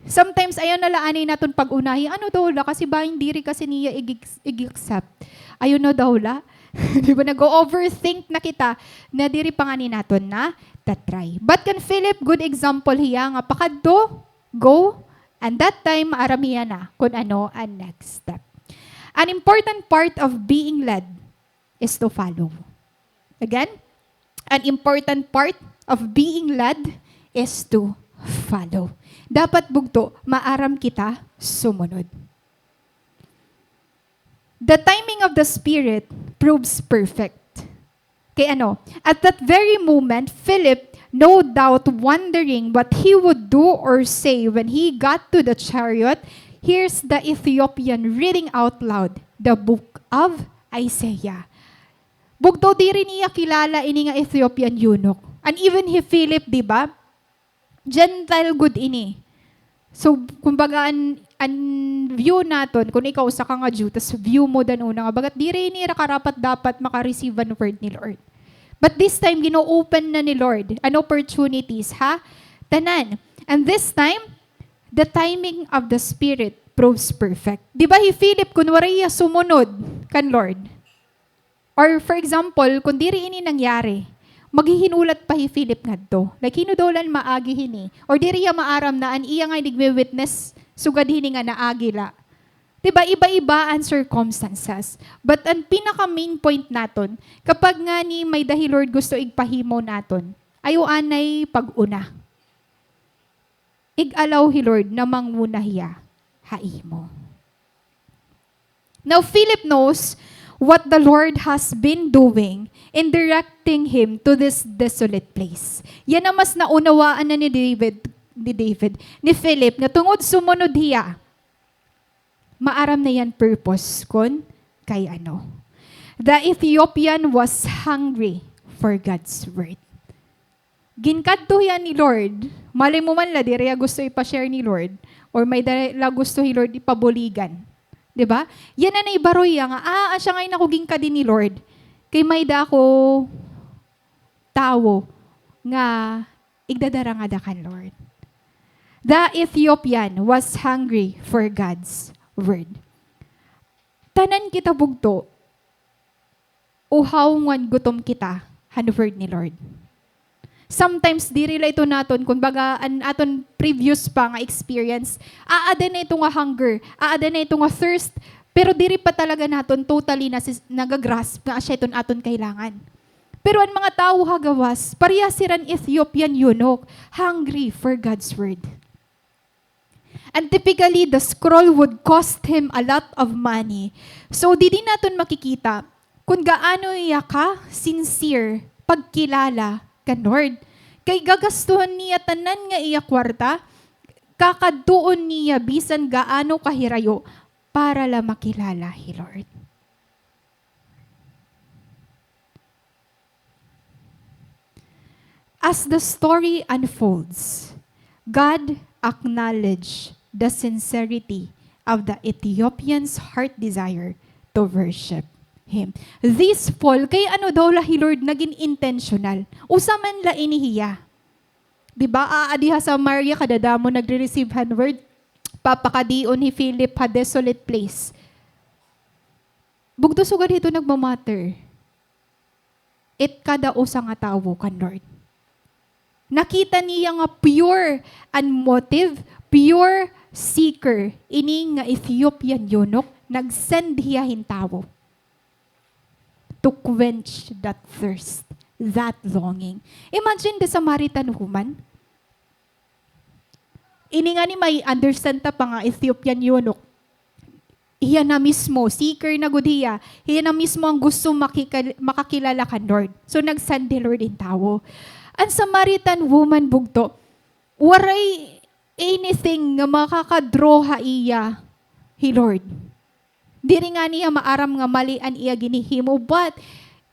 Sometimes, ayaw nalaanay naton pag-unahi, ano daw la, kasi ba hindi rin kasi niya i-accept. Ayaw na daw la. Di ba, nag-overthink na kita na diri panganin naton na try. But kan Philip, good example hiya nga pakadto, go, and that time maaram hiya na kung ano ang next step. An important part of being led is to follow. Again, an important part of being led is to follow. Dapat bugto, maaram kita sumunod. The timing of the Spirit proves perfect. Kaya ano, at that very moment, Philip, no doubt wondering what he would do or say when he got to the chariot, here's the Ethiopian reading out loud the book of Isaiah. Bugto di rin niya kilala ini nga Ethiopian eunuch. And even he Philip, di ba? Gentile good ini. So, kumbaga, an view naton, kung ikaw sa ka nga Jew, tas view mo dan una nga, bagat di rin niya karapat dapat makareceive an word ni Lord. But this time, gino-open na ni Lord an opportunities, ha? Tanan. And this time, the timing of the Spirit proves perfect. Di ba, Philip, kunwari sumunod kan Lord? Or for example, kung di rin ini nangyari, maghihinulat pa Philip ngadto. Like, hinudolan maagi hini. Or di riya maaram na an iya nga nagme-witness sugad hini nga naagila. Diba, iba-iba ang circumstances. But ang pinaka-main point naton, kapag nga ni may dahil Lord gusto igpahimo naton, ayo anay pag-una. Ig-alaw hi Lord na manguna hiya haimo. Now, Philip knows what the Lord has been doing in directing him to this desolate place. Yan ang mas naunawaan na ni Philip, nga tungod sumunod hiya, maaram na yan purpose kon kay ano. The Ethiopian was hungry for God's word. Ginkadto yan ni Lord, malay mo man la, di rin gusto ipashare ni Lord, or may la gusto ni Lord ipabuligan. Diba? Yan na naibaroy nga, siya ngayon ako ginka din ni Lord. Kay may da ako tao nga igdadara nga da kan Lord. The Ethiopian was hungry for God's word. Tanan kita bugto, uhaw ngan gutom kita, han word ni Lord. Sometimes, di rila ito naton, kung baga, aton previous pa nga experience, aada na ito nga hunger, aada na ito nga thirst, pero diri pa talaga naton totally nagagrasp na asya iton aton kailangan. Pero ang mga tao hagawas, pareha siran Ethiopian eunuch, hungry for God's word. And typically, the scroll would cost him a lot of money. So, di din naton makikita kung gaano iya ka sincere pagkilala kan Lord. Kay gagastuhan niya tanan nga iya kwarta, kakadtuon niya bisan gaano kahirayo para la makilala hi Lord. As the story unfolds, God acknowledged the sincerity of the Ethiopian's heart desire to worship Him. This fall, kay ano daw lahi Lord naging intentional. Usaman la inihiya. Diba, aadiha sa Maria kadadamo nagre-receive word, papakadion ni Philip ha desolate place. Bugdo sugad ito nagmamatter. It kada usa nga tawo kan Lord. Nakita niya nga pure and motive, pure seeker, ini nga Ethiopian eunuch, nagsend hiya hintawo to quench that thirst, that longing. Imagine the Samaritan woman. Ini nga ni may understand ta pa nga Ethiopian eunuch. Hiya na mismo, seeker na gud hiya. Hiya na mismo ang gusto makakilala kan Lord. So nagsend di Lord in tawo. Ang Samaritan woman bugto, waray anything nga makakadraw ha iya, hi Lord. Diri nga niya maaram nga malian iya ginihimo, but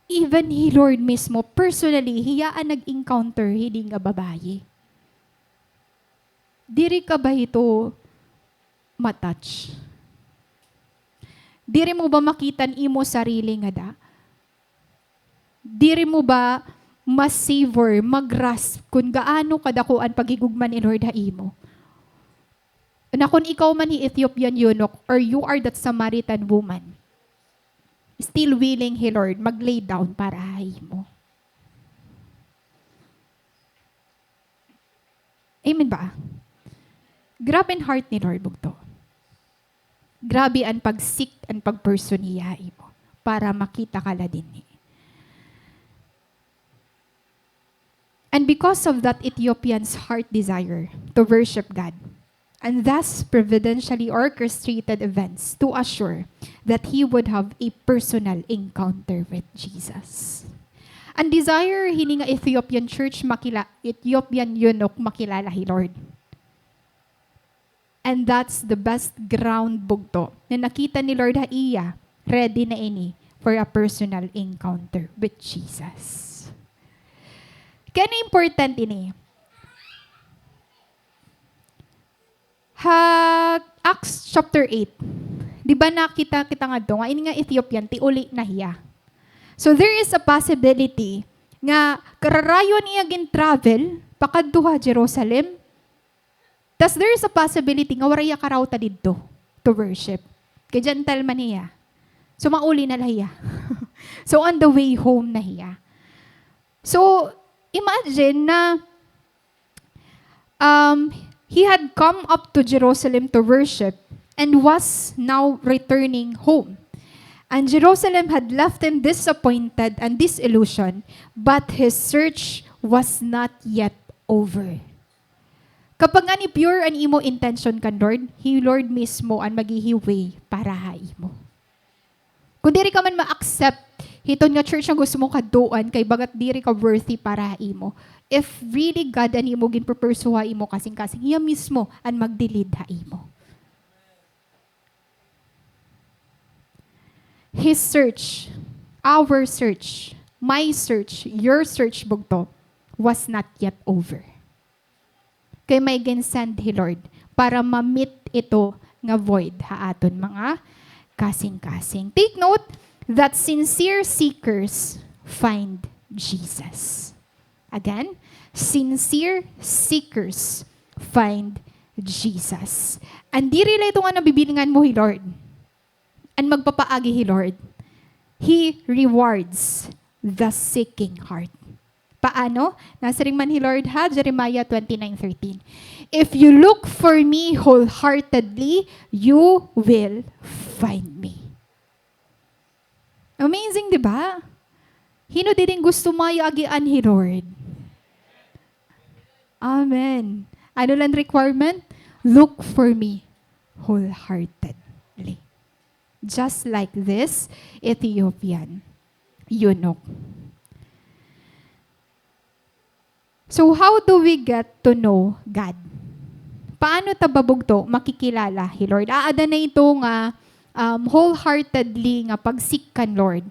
even hi Lord mismo, personally, hiya ang nag-encounter, hindi nga babayi. Diri ka ba ito matouch? Diri mo ba makitan imo sarili nga da? Diri mo ba mas-savor, mag-grasp kung gaano kadakuan pagigugman ni Lord haimo. Na kung ikaw man ni Ethiopian eunuch or you are that Samaritan woman, still willing, He Lord, mag-lay down para haimo. Amen ba? Grabe ang heart ni Lord bugto. Grabe ang pag-seek and pag-person niya imo para makita ka la din ni. And because of that Ethiopian's heart desire to worship God, and thus providentially orchestrated events to assure that he would have a personal encounter with Jesus. Ang desire hini nga Ethiopian church Ethiopian eunuch makilala hi Lord. And that's the best ground bugto na nakita ni Lord haiya, ready na ini for a personal encounter with Jesus. Kaya na important ini. Acts chapter 8. Di ba nakita kita nga doon, ini nga Ethiopian, ti uli na hiya. So there is a possibility nga kararayon niya gin travel, pakadduha Jerusalem, tas there is a possibility nga waraya karawta didto to worship. Kay gentleman niya. So mauli na lahiya. So on the way home na hiya. So imagine na he had come up to Jerusalem to worship and was now returning home. And Jerusalem had left him disappointed and disillusioned, but his search was not yet over. Kapag ani pure an imo intention kan Lord, He Lord mismo ang maghihiway para haimo. Kung diri ka man ma-accept, hiton nga church ang gusto mo kaduan, kay bagat diri ka worthy para haimo. If really God an imo ginpurpusuha imo kasing-kasing, Hiya mismo ang magdilid haimo. His search, our search, my search, your search bugto, was not yet over. Kay may ginsend He Lord para ma-meet ito nga void haaton mga kasing-kasing. Take note that sincere seekers find Jesus. Again, sincere seekers find Jesus. And di rin ito nga nabibilingan mo, He Lord. And magpapaagi, He Lord. He rewards the seeking heart. Paano? Nasa ring man, He Lord, ha? Jeremiah 29:13. If you look for me wholeheartedly, you will find me. Amazing, di ba? Hino din gusto mayo agian, He Lord. Amen. Ano lang requirement? Look for me wholeheartedly. Just like this Ethiopian eunuch. So how do we get to know God? Paano tababog to makikilala, He Lord? Aada na ito nga wholeheartedly nga pag-seek kan Lord.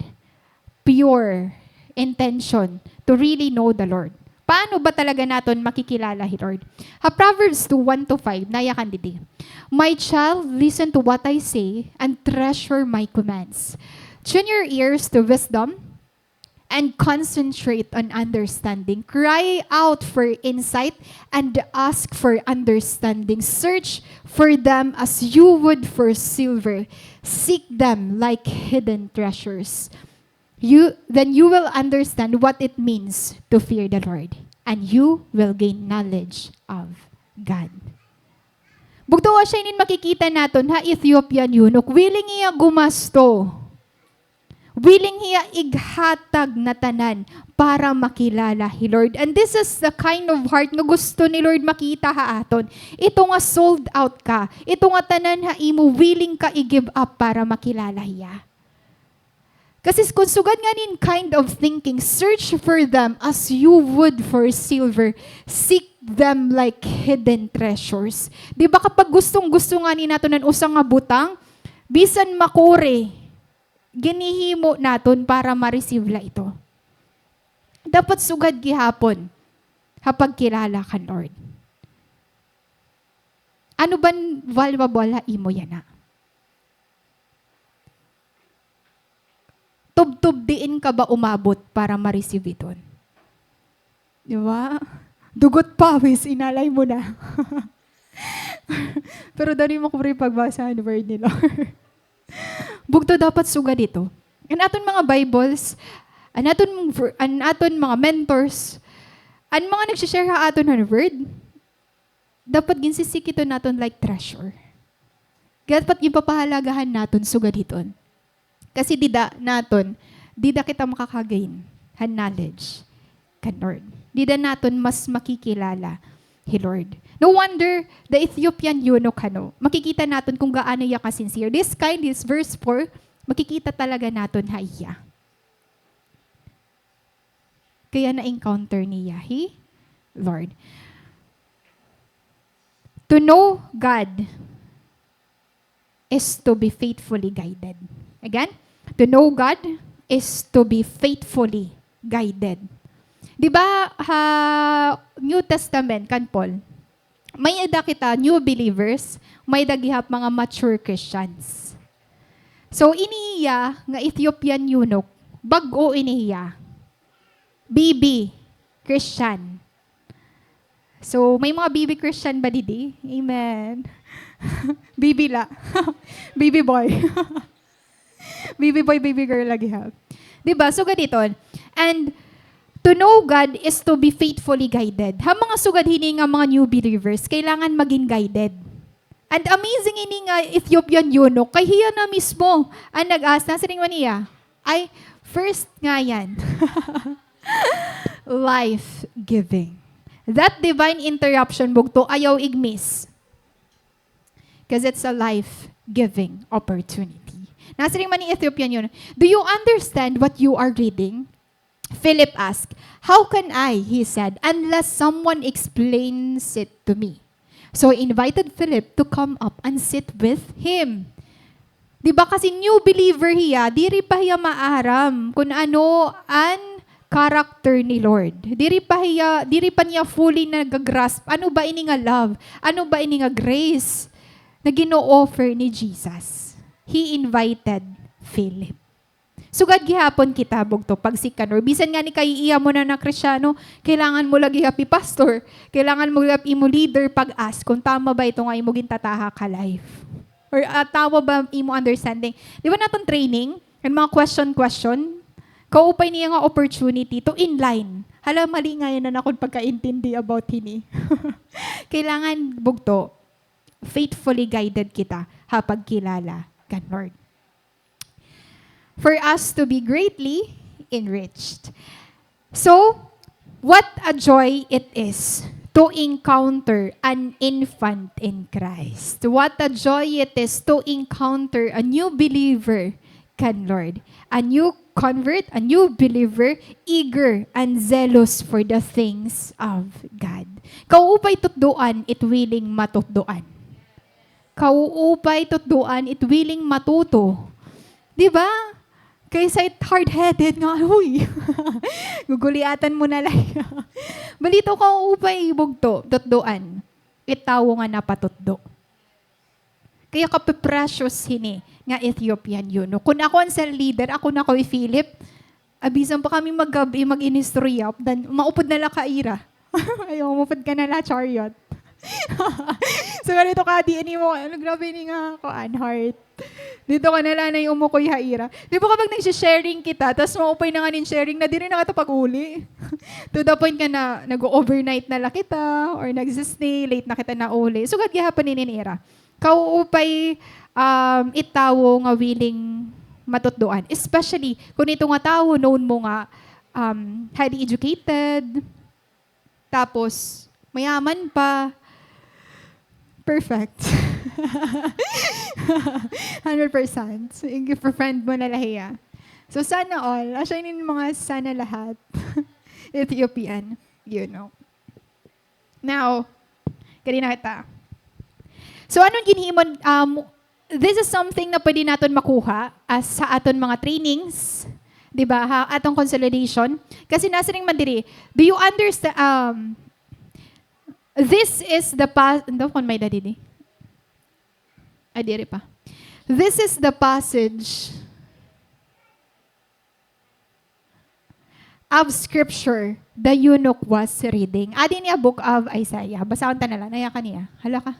Pure intention to really know the Lord. Paano ba talaga naton makikilala si Lord? Proverbs 2:1-5, nayakan didi. My child, listen to what I say and treasure my commands. Tune your ears to wisdom and concentrate on understanding. Cry out for insight and ask for understanding. Search for them as you would for silver. Seek them like hidden treasures. Then you will understand what it means to fear the Lord, and you will gain knowledge of God. Bugto siya inin makikita naton ha Ethiopian eunuch, willing iya gumasto. Willing hiya ighatag na tanan para makilala hi Lord. And this is the kind of heart nga gusto ni Lord makita ha aton. Ito nga sold out ka. Ito nga tanan ha imo willing ka i-give up para makilala hiya. Kasi kung sugad nga nin kind of thinking, search for them as you would for silver. Seek them like hidden treasures. Di ba kapag gustong-gusto nga ni nato ng usang nga butang, bisan makore, ginihimo naton para ma-receive la ito. Dapat sugad gihapon kapag kilala ka, Lord. Ano ban valuable imo yan na? Tub-tub diin ka ba umabot para ma-receive ito? Di ba? Dugot pawis, inalay mo na. Pero dali mo ko rin pagbasa ang word ni Lord. Bugto dapat suga dito. Ang aton mga Bibles, ang aton mga mentors, ang mga nagsishare ha aton ng word, dapat ginsisik ito naton like treasure. Dapat ipapahalagahan naton suga dito. Kasi dida kita makakagain han knowledge kan Lord. Dida naton mas makikilala hi Lord. No wonder the Ethiopian eunuch makikita natin kung gaano iya ka-sincere. This verse 4, makikita talaga natin ha iya. Kaya na-encounter niya hi Lord. To know God is to be faithfully guided. Again, to know God is to be faithfully guided. Di ba, New Testament, kan Paul, may eda kita new believers, may dagihap mga mature Christians. So, iniiya nga Ethiopian eunuch, bago iniiya. BB, Christian. So, may mga BB Christian ba didi? Amen. BB la. BB boy. BB boy, BB girl lagi ha. Diba? So, ganiton. And, to know God is to be faithfully guided. Ha mga sugad hini nga mga new believers, kailangan maging guided. And amazing ini nga Ethiopian eunuch, kay hiya na mismo ang nag-asa sa ring maniya. Ay, first nga yan. Life-giving. That divine interruption, bugto, ayaw igmiss. Because it's a life-giving opportunity. Nasa ring man ni Ethiopian eunuch, do you understand what you are reading? Philip asked, how can I, he said, unless someone explains it to me? So he invited Philip to come up and sit with him. Diba kasi new believer hiya, diri pa hiya maaram kung ano ang character ni Lord. Diri pa niya fully nag-grasp. Ano ba ini nga love? Ano ba ini nga grace na gino-offer ni Jesus? He invited Philip. Sugad gihapon kita bugto pagsikan or bisan nga ni kay iya mo na Kristyano, kailangan mo lagi happy pastor, kailangan mo lagi imo leader pag-ask kung tama ba ito nga imo gintataha ka life. Or tama ba imo understanding? Di ba naton training, and mga question, kaupay niya nga opportunity to inline. Hala, mali nga yan na nakon pagkaintindi about hini. Kailangan bugto, faithfully guided kita hapag kilala kan Lord. For us to be greatly enriched. So, what a joy it is to encounter an infant in Christ. What a joy it is to encounter a new believer can Lord. A new convert, a new believer, eager and zealous for the things of God. Kaupay tutduan, it willing matutduan. Kauupay tutduan, it willing matuto. Di ba? Kaysa it hard-headed nga, huy. Guguliatan mo na lang. Balito kauupay bugto, tutduan. Itawo nga napatutdo. Kaya kape-precious hini nga Ethiopian yun. No? Kung ako ang cell leader, ako na ko Philip, abisan pa kami mag-gabi, mag-inistorya, dan maupod na lang kaira. Ayaw, umupod ka na lang, chariot. So, ganito ka, di mo, ano, grabe ni nga ako, heart. Dito ka na lang na yung umukoy haira. Di ba kapag nag-sharing kita, tapos maupay na nga nin sharing na di rin nakatapag-uli. To the point ka na nag-overnight na lang kita, or nag-stay, late na kita na uli. So, gagyahapan ni Ninira. Kauupay itawo nga willing matutduan. Especially, kung ito nga tao, known mo nga, highly educated, tapos, mayaman pa, perfect. 100%. So, yung friend mo na lahiya. So, sana all. Asya yun yung mga sana lahat. Ethiopian. You know. Now, kanina kita. So, anong ginhimon? This is something na pwede natin makuha as sa aton mga trainings. Diba? Atong consolidation. Kasi nasa ring mandiri. Do you understand? This is the past. Hindi ko may dadidi. Ay, diri pa. This is the passage of scripture the eunuch was reading. Adin niya book of Isaiah. Basahan ta na lang. Naya ka niya. Hala ka.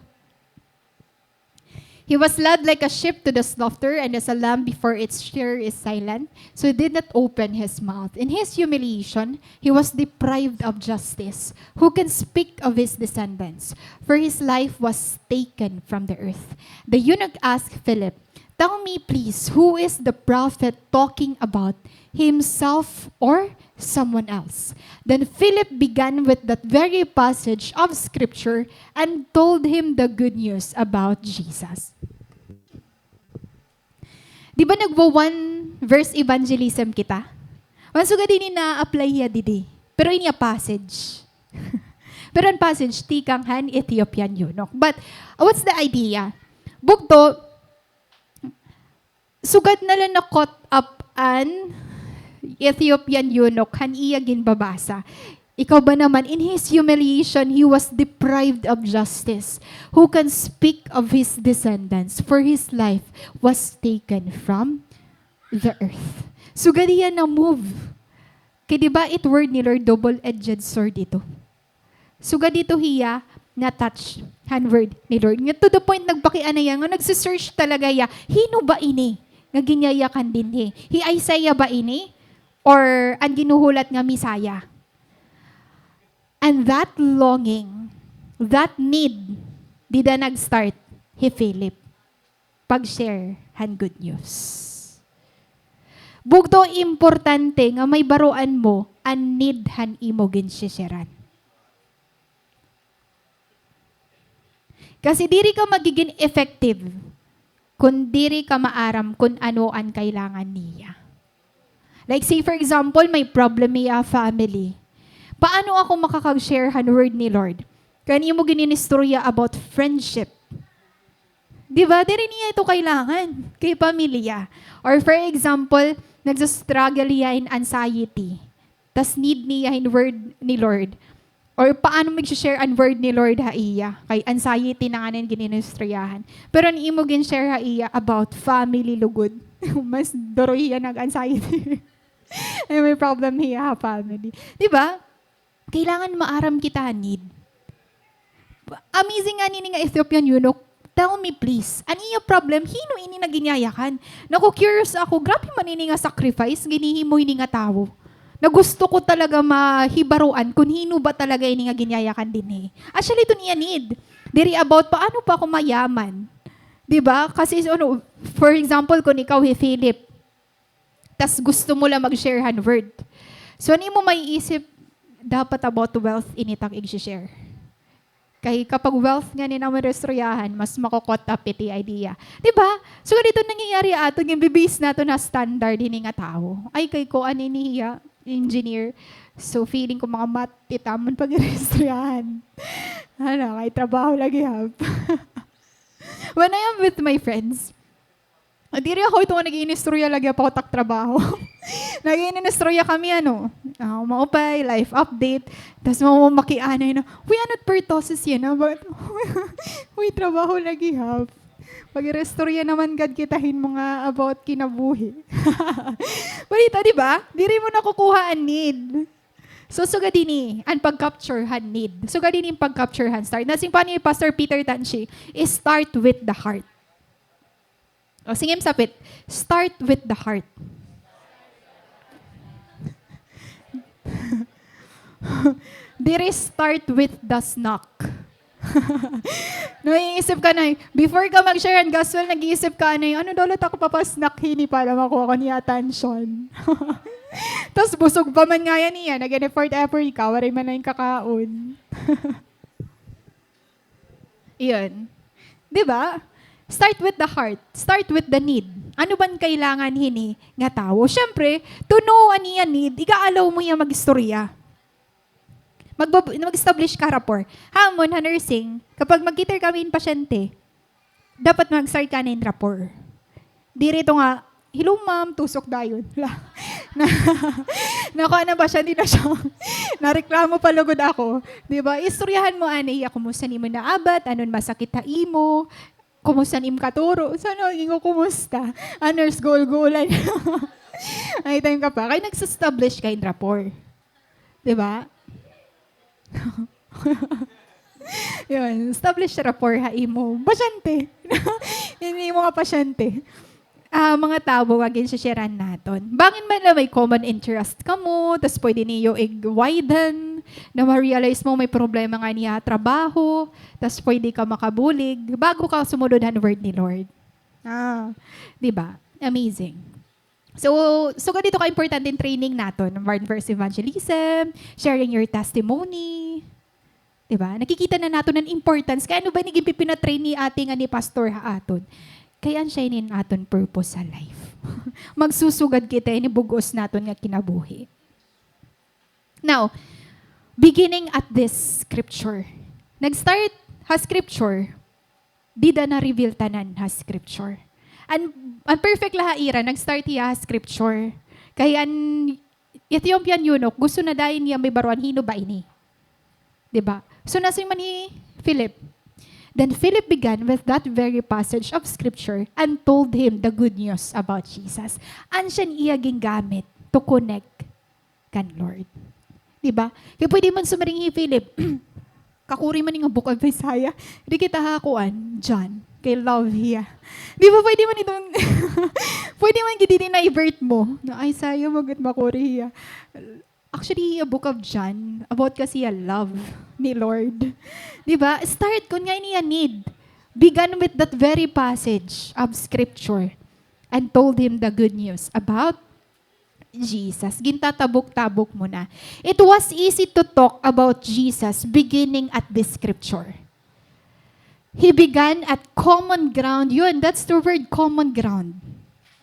He was led like a sheep to the slaughter, and as a lamb before its shearer is silent, so he did not open his mouth. In his humiliation, he was deprived of justice. Who can speak of his descendants? For his life was taken from the earth. The eunuch asked Philip, "Tell me, please, who is the prophet talking about, himself or someone else?" Then Philip began with that very passage of scripture and told him the good news about Jesus. Di ba one verse evangelism kita? Mansuga din na-apply ya didi. Pero inya passage. Pero ang passage, tikang han Ethiopian eunuch. But what's the idea? Bugto, sugad na lang na caught up an Ethiopian eunuch, han iya ginbabasa. Ikaw ba naman, in his humiliation, he was deprived of justice. Who can speak of his descendants? For his life was taken from the earth. Sugad iya na move. Kaya diba it word ni Lord, double-edged sword ito. Sugad dito hiya, na-touch, handword ni Lord. Nga to the point, nagbakian na yan, nga nagsisearch talaga ya, hino ba ini? Nga ginyayakan din he. Hi Isaiah ba ini? Or ang ginuhulat nga Misaya? And that longing, that need, di na nag-start, he Philip, pag-share han good news. Bugto importante nga may baruan mo, an need han imo ginsisharan. Kasi diri ka magiging effective kung diri ka maaram kung ano ang kailangan niya. Like say for example, may problem niya family. Paano ako makakag-share han word ni Lord? Kani mo gininistorya about friendship. Di ba? Diri niya ito kailangan kay pamilya. Or for example, nagsastruggle niya in anxiety. Tas need niya in word ni Lord. Or paano mag-share ang word ni Lord ha iya? Kay anxiety na nga nang gininistoryahan. Pero ni imo gin-share ha iya about family lugod. Mas doro iya nag-anxiety. Ay, may problem hiya ha family. Di ba? Kailangan maaram kita need. Amazing nga nini nga Ethiopian eunuch. Tell me please, ano yung problem? Hino ini na ginyayakan? Naku, curious ako. Grabe man ini nga sacrifice, ginihimoy ni nga tao. Na gusto ko talaga mahibaruan kung hino ba talaga ini nga ginyayakan din eh. Actually, ito niya need. Diri about paano pa ako mayaman. Diba? Kasi, ano, for example, kung ikaw, Philip, tas gusto mo lang mag-share han word. So, ano mo maiisip, dapat about wealth initang i-share. Kaya kapag wealth nga ni naman restroyahan, mas makokot up iti idea. Diba? So, ganito nangyayari ato, yung bibis nato na standard ini nga tao. Ay, kay ko, ano niya, engineer. So, feeling ko mga mat, itamon pag restroyahan. Ano, kay trabaho lagi hap. When I am with my friends, di rin ako ito nga nag-iinistorya lagi pa ako tak trabaho. Nag-iinistorya kami, maupay, life update, tapos mamakianay na, uy, ano't pertosis yan, but, uy, trabaho lagi, ha? Pag-irestorya naman gad kitahin mga about kinabuhi. Balita, di ba? Di rin mo nakukuha ang need. So, sugadini, ang pag-capture need. Sugadini yung pag-capture start. Nasing pa ni Pastor Peter Tanchi, is start with the heart. O, singim sapit. Start with the heart. Dire start with the snack. Naiisip ka na, before ka mag-share ang gospel, nag-iisip ka na, ano daw ako papasnack hini para makuha ko niya attention. Tapos busog pa man nga yan niya, nag-effort ka, waray man na yung kakaon. Iyon. Diba? Start with the heart. Start with the need. Ano bang kailangan hini nga tao? Siyempre, to know niya need, ika-allow mo niya mag-istorya. Mag-establish ka rapport. Hamon, nursing, kapag mag-gitter kami in pasyente, dapat mag-start ka na in rapport. Di rito nga, hello ma'am, tusok dayon. Nakuha na ba siya, hindi na siya. Nareklamo palugod ako. Diba? Istoryahan mo, anay, kumusta ni mo naabat, anon masakit ha imo, kumusta ni mo katuro, sana naging kumusta. Nurse goal-goalan. Ay, time ka pa. Kaya nag-establish ka in rapport. Diba? Yun, establish rapport ha imo. Pasyente. Hindi mo nga pasyente. Mga tao, agin sharean naton. Bangin man na may common interest ka mo, tas pwede niyo i-widen, na ma-realize mo may problema nga niya trabaho, tas pwede ka makabulig, bago ka sumunod ang word ni Lord. Diba? Amazing. So ganito ka-important in training naton, word verse evangelism, sharing your testimony. Diba? Nakikita na nato ng importance. Kaya ano ba naging pipinatrain ni ating ni Pastor Haaton? Kaya siya inin aton purpose sa life. Magsusugad kita, inibugos naton nga kinabuhi. Now, beginning at this scripture. Nag-start ha scripture, di da na-reveal tanan ha scripture. Ang perfect lahaira, nag-start hiya scripture. Kaya ang Ethiopian eunuch, gusto na dahin niya may baruan, hino ba ini? Diba? So nasa man ni Philip. Then Philip began with that very passage of scripture and told him the good news about Jesus. An siya iyaging gamit to connect kan Lord. Diba? Kaya pwede man sumaring Philip, kakuri man yung book of Isaiah, di kita hakuan, John. Kay love hiya. Di ba pwede man itong, pwede man giti na-ibert mo, na Isaiah magat makuri hiya. Actually, a book of John, about kasi a love ni Lord. Di ba? Start kung nga niya need. Began with that very passage of scripture and told him the good news about Jesus. Gintatabok-tabok mo na. It was easy to talk about Jesus beginning at this scripture. He began at common ground. Yun, that's the word, common ground.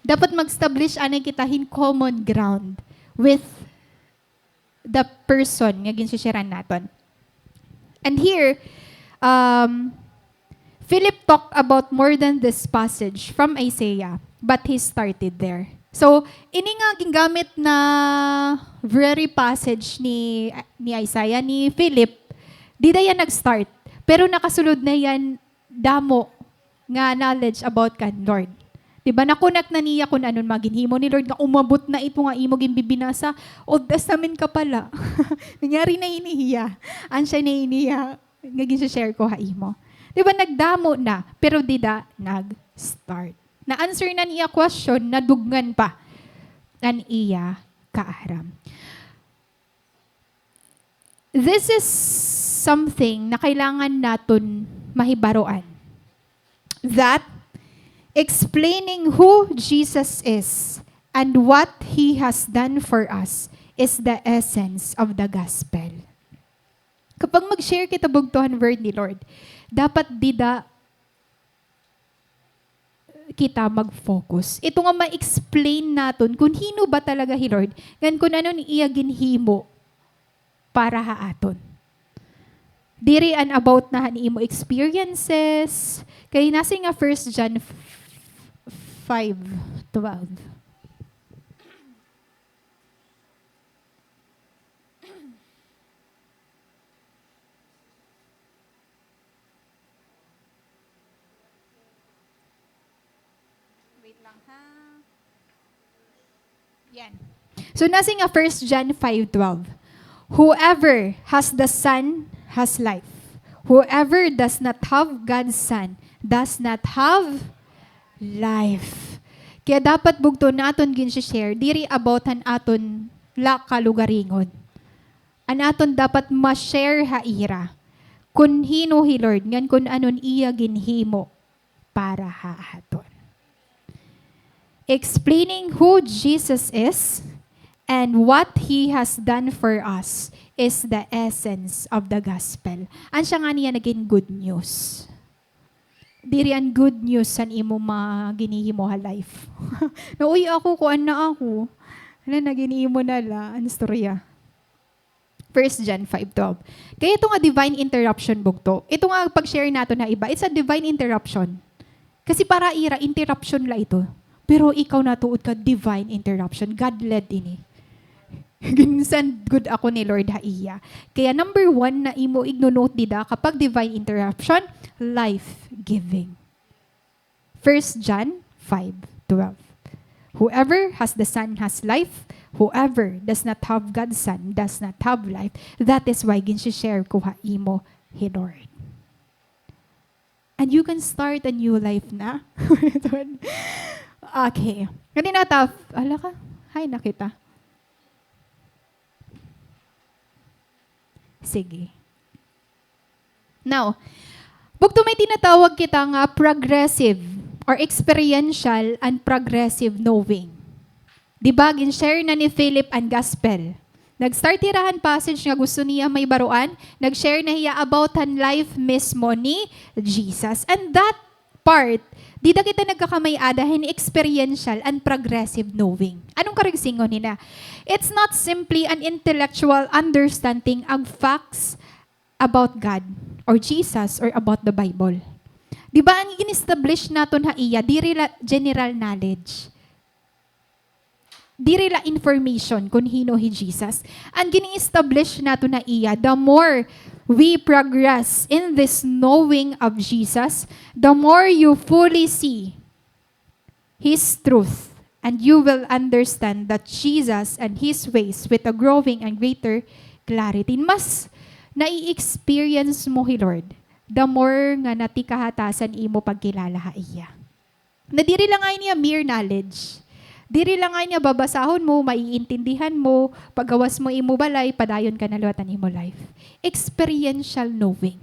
Dapat mag-establish anay kitahin common ground with the person nga ginsisharan naton. And here, Philip talked about more than this passage from Isaiah, but he started there. So, ini nga gingamit na very passage ni Isaiah, ni Philip, di na yan nag-start. Pero nakasulod na yan damo nga knowledge about kan Lord. Diba, nakunak na niya kung anong maginhimo ni Lord, na umabot na ito nga imo gimbibinasa, Old Testament ka pala. Nangyari na inihiya. Ansya na inihiya, naging share ko ha imo. Diba, nagdamo na, pero di da nag-start. Na-answer na niya question, naduggan pa. An iya kaaram. This is something na kailangan natin mahibaroan. That explaining who Jesus is and what He has done for us is the essence of the gospel. Kapag mag-share kita bugtuhan word ni Lord, dapat dida kita mag-focus. Ito nga ma-explain natin kung hino ba talaga hi Lord, gan kung ano ni iya ginhimo para haaton. Diri an about na imo experiences. Kay nasa nga 1 John 5:12. Wait lang ha. Yan. So nasa nga 1 John 5:12. Whoever has the Son has life. Whoever does not have God's Son does not have life. Kaya dapat bugto naton gin share diri about han aton la kalugaringon. An aton dapat ma-share ha ira. Kun hino hi Lord ngan kun anon iya ginhimo para ha aton. Explaining who Jesus is and what He has done for us is the essence of the gospel. An siya nga niya naging good news. Diri an good news san imo maginihimo ha life. Nauy ako ko na ako. Hala naginihimo na la an storya. 1 John 5:12. Kaya ito nga divine interruption bugto. Ito nga pag-share nato na iba, it's a divine interruption. Kasi para ira interruption la ito. Pero ikaw natuod ka divine interruption. God led ini. Ginsan good ako ni Lord haiya. Kaya number 1 na imo igno-note dida kapag divine interruption, life-giving. 1 John 5:12. Whoever has the Son has life. Whoever does not have God's Son does not have life. That is why ginsi-share ko ha imo hi Lord. And you can start a new life na. Okay. Kanina tough. Ala ka? Hay nakita. Sige. Now, bugto may tinatawag kita nga progressive or experiential and progressive knowing. Diba, gin-share na ni Philip ang gospel. Nag-start tirahan passage nga gusto niya may baruan. Nag-share na hiya about han life mismo ni Jesus. And that part, di da kita nagkakamay-adahin experiential and progressive knowing. Anong karigsingon nila? It's not simply an intellectual understanding of facts about God or Jesus or about the Bible. Di ba ang in-establish naton ha iya, diri la general knowledge. Diri la information kung hino hi Jesus. Ang gini-establish naton na iya, the more we progress in this knowing of Jesus, the more you fully see His truth, and you will understand that Jesus and His ways with a growing and greater clarity. Mas nai-experience mo hi Lord, the more nga natikahatasan imo pagkilala ha iya. Na diri lang ay niya mere knowledge. Diri lang ay niya babasahon mo, maiintindihan mo, paggawas mo imo balay, padayon ka na luwatan imo life. Experiential knowing.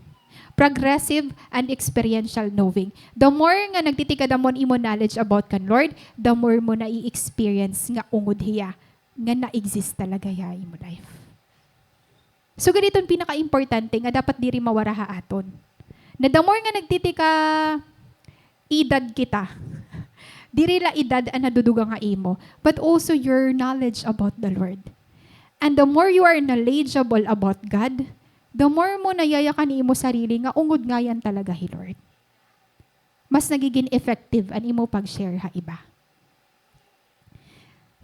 Progressive and experiential knowing. The more nga nagtitikadamon imo knowledge about kan Lord, the more mo na i-experience nga ungod hiya, nga na-exist talaga ya imo life. So ganito pinaka-importante nga dapat diri mawaraha aton. Na the more nga nagtitika edad kita, diri la edad ang nadudugang nga imo, but also your knowledge about the Lord. And the more you are knowledgeable about God, the more mo nayayakan imo sarili nga ungod nga yan talaga hi Lord. Mas nagiging effective ang imo pag-share ha iba.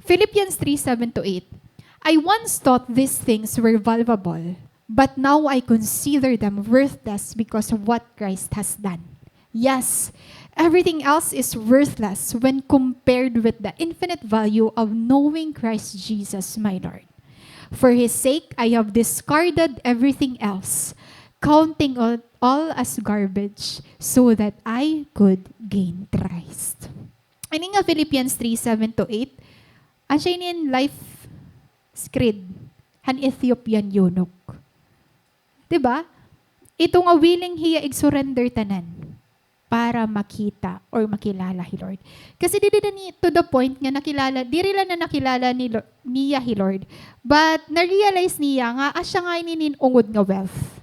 Philippians 3:7-8. I once thought these things were valuable, but now I consider them worthless because of what Christ has done. Yes, everything else is worthless when compared with the infinite value of knowing Christ Jesus, my Lord. For His sake, I have discarded everything else, counting it all as garbage, so that I could gain Christ. Ano nga Philippians 3:7-8? Ang siya in life screed, an Ethiopian eunuch. Diba? Ito nga willing hiya ig-surrender tanan para makita or makilala hi Lord. Kasi dili na ni to the point nga nakilala, diri lang na nakilala niya hi Lord, but na-realize niya nga asya nga ininin ungod nga wealth.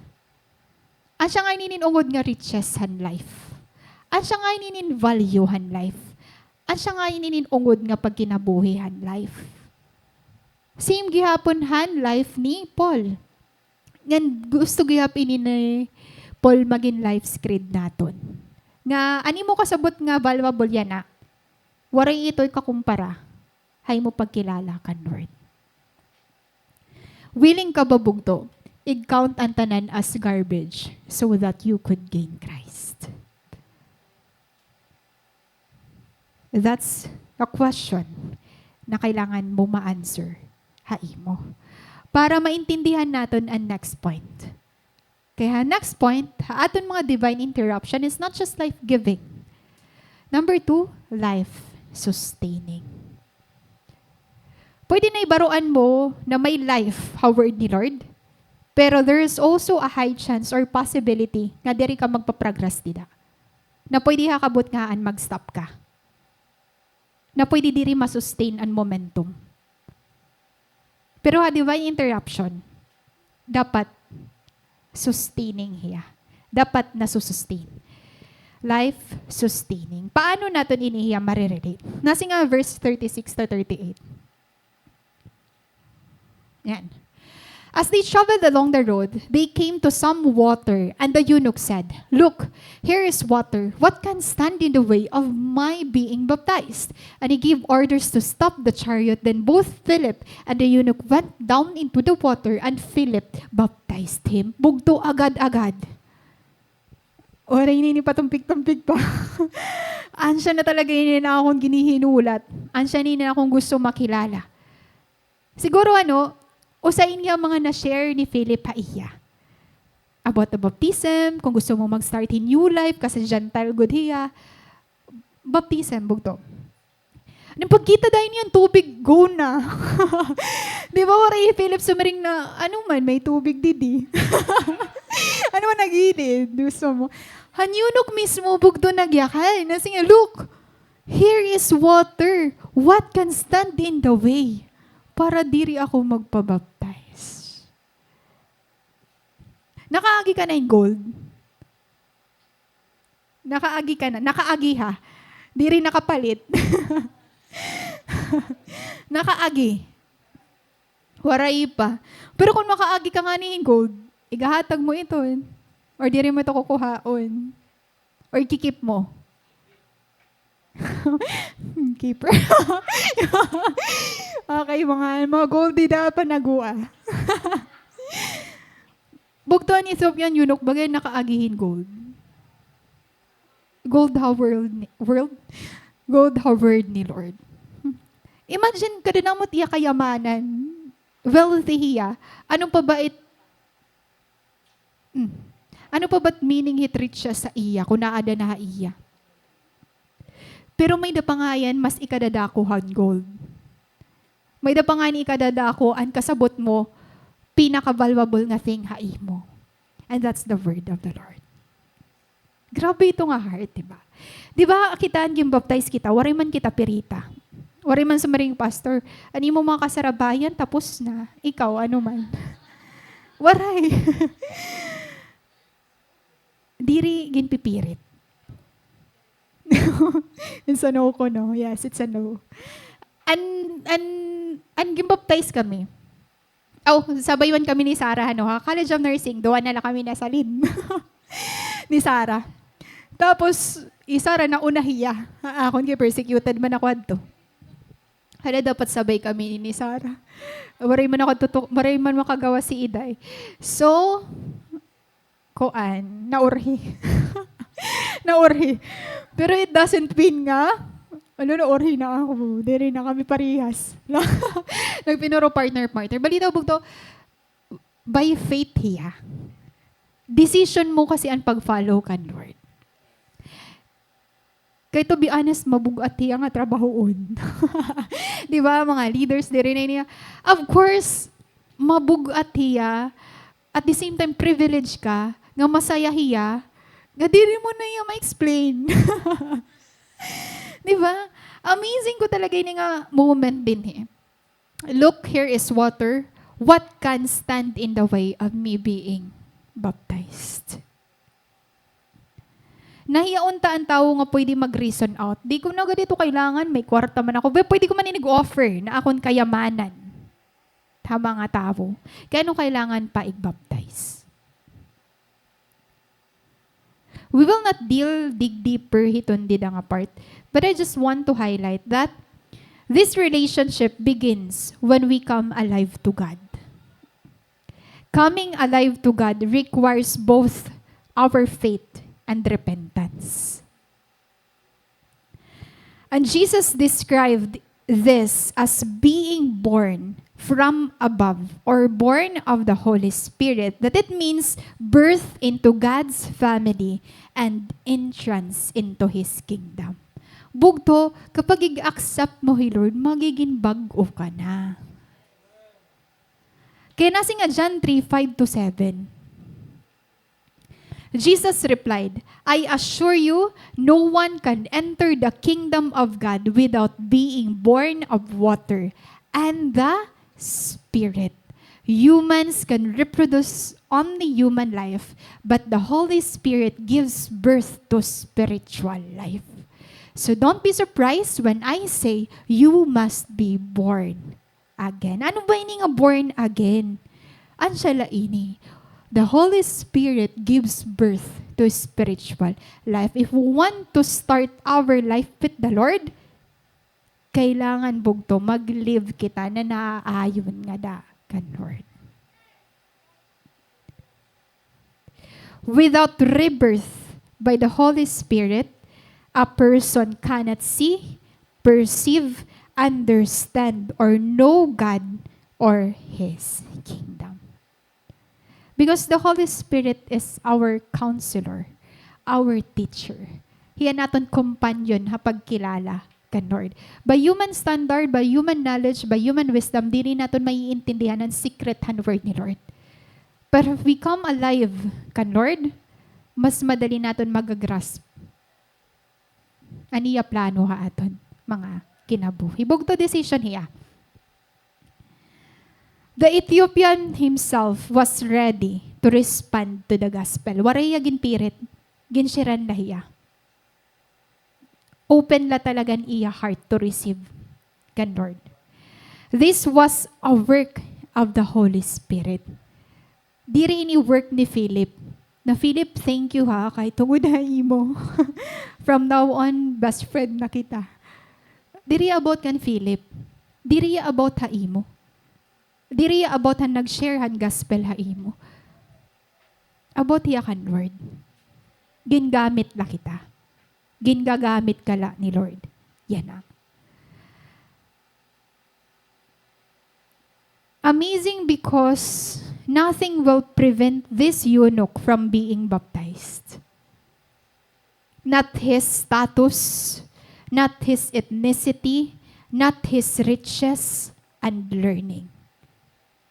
Asya nga ininin ungod nga riches han life. Asya nga ininin value han life. Asya nga ininin ungod nga pagkinabuhi han life. Same gihapon han life ni Paul. Ngan gusto gyapon ni Paul maging life script naton. Nga ani mo kasabot nga valuable yan na. Waray ito'y kakumpara. Hay mo pagkilala kan Lord. Willing ka ba bugto? I-count ang tanan as garbage so that you could gain Christ. That's a question na kailangan mo ma-answer. Hai mo. Para maintindihan natin ang next point. Kaya next point, aton mga divine interruption is not just life-giving. Number 2, life-sustaining. Pwede na ibaruan mo na may life, Howard ni Lord, pero there is also a high chance or possibility nga diri ka magpaprogress dida. Na pwede hakabot nga an mag-stop ka. Na pwede diri masustain ang momentum. Pero divine interruption, dapat sustaining hiya. Dapat nasusustain. Life-sustaining. Paano natin inihiya marirelate? Nasi nga verse 36 to 38. Yan. As they traveled along the road, they came to some water, and the eunuch said, "Look, here is water. What can stand in the way of my being baptized?" And he gave orders to stop the chariot. Then both Philip and the eunuch went down into the water, and Philip baptized him. Bugto agad-agad. Oray ni patumpik-tumpik pa. Ansya na talaga yun na akong ginihinulat. Ansya ni na akong gusto makilala. Siguro usain niya mga na-share ni Philip Haiya. About the baptism, kung gusto mo mag-start in new life, kasi Gentile good hiya. Baptism, bugto. Nung pagkita dahil niyan, tubig, go na. Di ba, waray Philip sumaring na, ano man, may tubig didi. Ano man nagilid? Gusto mo. Hanyunok mismo, bugto nagyakay. Nasi nga, look, here is water. What can stand in the way? Para diri ako magpabaptize. Nakaagi ka na yung gold? Nakaagi ka na. Nakaagi ha. Diri nakapalit. Nakaagi. Waray pa. Pero kung makaagi ka nga ni gold, igahatag mo ito. Or diri mo ito kukuhaon. Or kikip mo. Keeper. Okay, mga goldie dapat nagua. Bugtuan ni Sophia Yunok, bagay nakaagihin gold. Gold how world ni Lord. Imagine ka din ang mutiya kayamanan. Wealthy hiya. Ano pa ba ano pa ba't meaning hit rich siya sa iya kung naada na iya? Pero may dapangayan, mas ikadadakuhan gold. May dapangayan ikadadakuhan, kasabot mo, pinaka-valuable nga thing hai mo. And that's the word of the Lord. Grabe ito nga heart, diba? Diba, kitaan yung baptize kita, waray man kita pirita. Waray man sa maring pastor, ani mo mga kasarabayan, tapos na. Ikaw, ano man. Waray. Diri, ginpipirit. It's a no ko, no? Yes, it's a no. And gimbaptize kami. Sabaywan kami ni Sarah, College of Nursing, doon na lang kami nasalin. Ni Sarah. Tapos, Sarah na unahiya. Akon kay persecuted man ako adto. Dapat sabay kami ni Sarah. Maray man makagawa si Iday. So, naurhi. Naurhi. Pero it doesn't mean nga, naurhi na ako. Diri na kami parehas. Nagpinuro partner. Balita bugto, by faith hiya. Decision mo kasi ang pag-follow kan Lord. Kaya to be honest, mabugat hiya nga trabahoon. Di ba, mga leaders, diri na niya. Of course, mabugat hiya. At the same time, privilege ka, nga masaya hiya, nga diri mo na yung ma-explain. Di ba? Amazing ko talaga yung nga moment din eh. Look, here is water. What can stand in the way of me being baptized? Nahiyaunta ang tao nga pwede mag-reason out. Di ko na ganito kailangan, may kwarta man ako. Pwede ko man inig-offer na akong kayamanan. Tama nga tao. Kaya anong kailangan pa i-baptize? We will not dig deeper hiton dida nga part. But I just want to highlight that this relationship begins when we come alive to God. Coming alive to God requires both our faith and repentance. And Jesus described this as being born from above or born of the Holy Spirit. That it means birth into God's family and entrance into His kingdom. Bugto, kapag i-accept mo, Hey Lord, magiging bago ka na. Kaya nasi nga John 3:5-7. Jesus replied, I assure you, no one can enter the kingdom of God without being born of water and the Spirit. Humans can reproduce only human life, but the Holy Spirit gives birth to spiritual life. So don't be surprised when I say, you must be born again. Ano ba ini nga born again? Ansya laini. The Holy Spirit gives birth to spiritual life. If we want to start our life with the Lord, kailangan bugto mag-live kita na naaayon nga da kan Lord. Without rebirth by the Holy Spirit, a person cannot see, perceive, understand, or know God or His kingdom. Because the Holy Spirit is our counselor, our teacher. Hiyan naton companion hapag kilala kan Lord. By human standard, by human knowledge, by human wisdom, di rin naton maiintindihan ang secret word ni Lord. But if we come alive kan Lord, mas madali naton magagrasp. Aniya plano ha aton, mga kinabuhi. Bugto decision hiya. The Ethiopian himself was ready to respond to the gospel. Waraya ginpirit, ginshiran lahiya. Open la talagan iya heart to receive kan Lord. This was a work of the Holy Spirit. Diri ini work ni Philip. Na Philip, thank you ha, kay tungod na imo. From now on, best friend na kita. Diri about kan Philip. Diri about ha imo. Diri about han nag-share han gospel ha imo. About hiya kan Lord. Gingamit la kita. Gingagamit ka la ni Lord. Yan ang. Amazing because nothing will prevent this eunuch from being baptized. Not his status, not his ethnicity, not his riches and learning.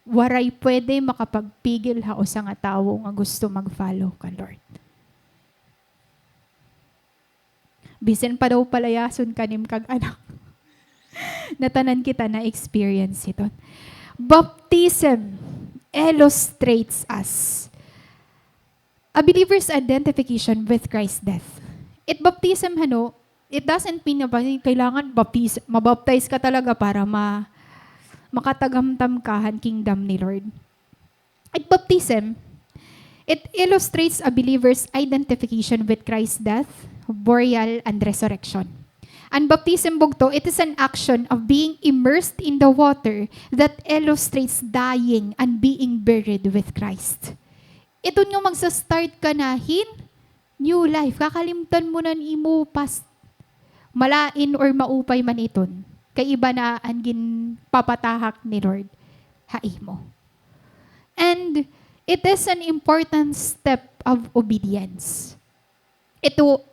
Waray pwede makapagpigil hao sa nga tao nga gusto mag-follow ka, Lord. Bisan pa daw palayason kanim kag anak. Natanan kita na experience ito. Baptism illustrates us a believer's identification with Christ's death. Baptism, it doesn't mean na kailangan mabaptize ka talaga para makatagamtam kahan kingdom ni Lord. Baptism, it illustrates a believer's identification with Christ's death, burial, and resurrection. And baptism bugto, it is an action of being immersed in the water that illustrates dying and being buried with Christ. Ito nyo magsa-start ka nahin, new life. Kakalimtan mo na imo past. Malain or maupay man iton. Kay iba na angin papatahak ni Lord. Haimo. And it is an important step of obedience. Ito,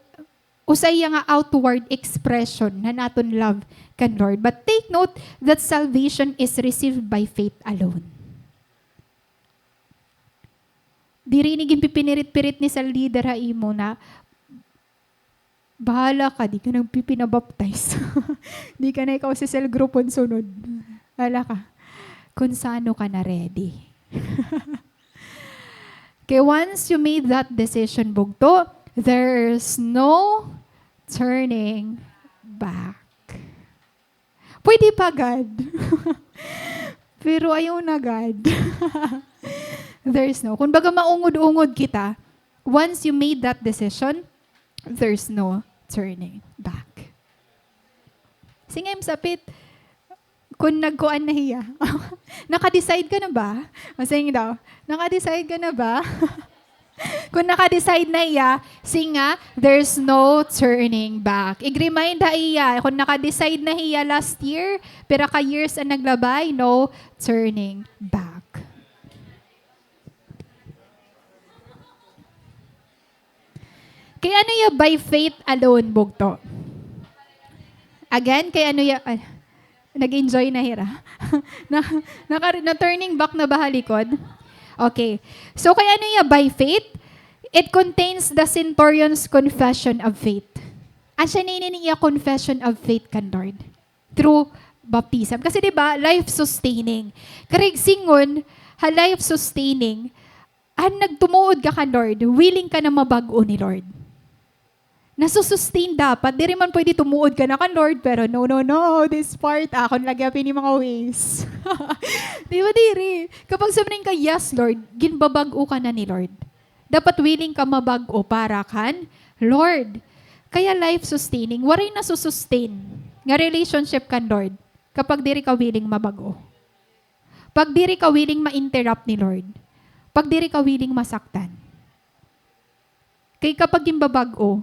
usay nga outward expression na naton love kan Lord. But take note that salvation is received by faith alone. Di rinigin pipinirit-pirit ni sa leader haimo na bahala ka, di ka nang pipinabaptize. Di ka na ikaw sa cell group on sunod. Hala ka. Kung sano ka na ready. Okay, once you made that decision, bugto, there's no turning back. Pwede pa, God. Pero ayaw na, God. There's no. Kung baga maungod-ungod kita, Once you made that decision, there's no turning back. Singem sapit, kung nagkuan na hiya. Naka-decide ka na ba? Masing daw, naka-decide ka na ba? Kung naka-decide na iya, singa, there's no turning back. I-remind ha iya, kung naka-decide na iya last year, pero ka years ang naglabay, no turning back. Kaya ano ya by faith alone, bugto? Again, kaya ano ya, nag-enjoy na hira. na turning back na bahalikod? Okay. So, kaya ano yung by faith? It contains the centurion's confession of faith. Asya niya confession of faith kan Lord. Through baptism. Kasi diba, life-sustaining. Karig singon, life-sustaining, nagtumuod ka kan Lord, willing ka na mabago ni Lord. Nasusustain dapat. Di rin man pwede tumuod ka na kan Lord, pero no, this part, akon lagapin ni mga ways. Di ba, diri? Kapag sabihin ka, yes, Lord, ginbabago ka na ni Lord. Dapat willing ka mabago para kan Lord. Kaya life-sustaining, waray nasusustain nga relationship kan Lord kapag diri ka willing mabago. Pag diri ka willing ma-interrupt ni Lord. Pag diri ka willing masaktan. Kaya kapag ginbabago,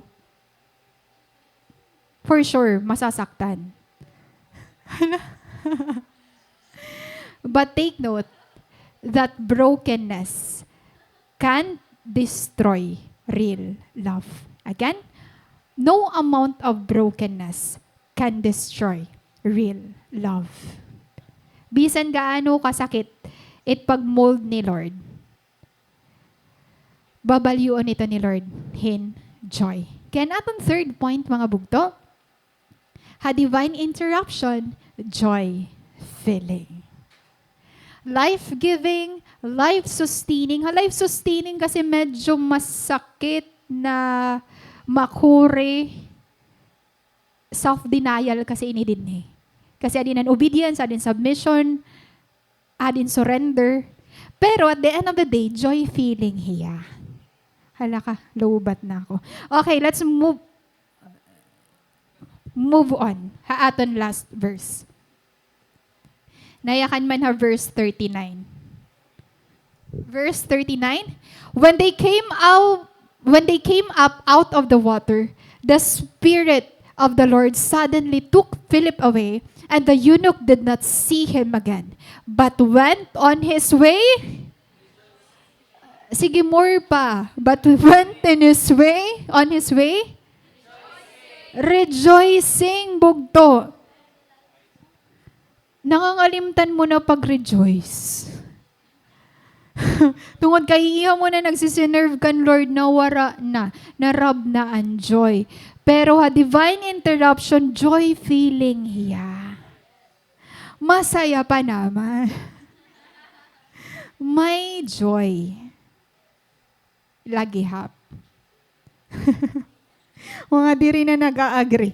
for sure, masasaktan. But take note that brokenness can destroy real love. Again, no amount of brokenness can destroy real love. Bisan gaano kasakit, it pag-mold ni Lord. Babalyuan ito ni Lord, joy. Kaya natong third point, mga bugto, divine interruption, joy filling. Life-giving, life-sustaining. Life-sustaining kasi medyo masakit na makuri. Self-denial kasi ini din eh. Kasi adin an obedience, adin submission, adin surrender. Pero at the end of the day, joy feeling hiya. Hala ka, lowbat na ako. Okay, let's move on. Haaton last verse. Nayakan man ha verse 39. Verse 39, when they came up out of the water, the Spirit of the Lord suddenly took Philip away, and the eunuch did not see him again, but went on his way. Sige, more pa. But went on his way, rejoicing, bugto. Nangangalimtan mo na pag-rejoice. Tungod kay iha mo na nagsisinerve kan Lord na wara na, narab na ang joy. Pero divine interruption, joy feeling hiya. Masaya pa naman. May joy. Lagi hap. Mga diri na nag-a-agree.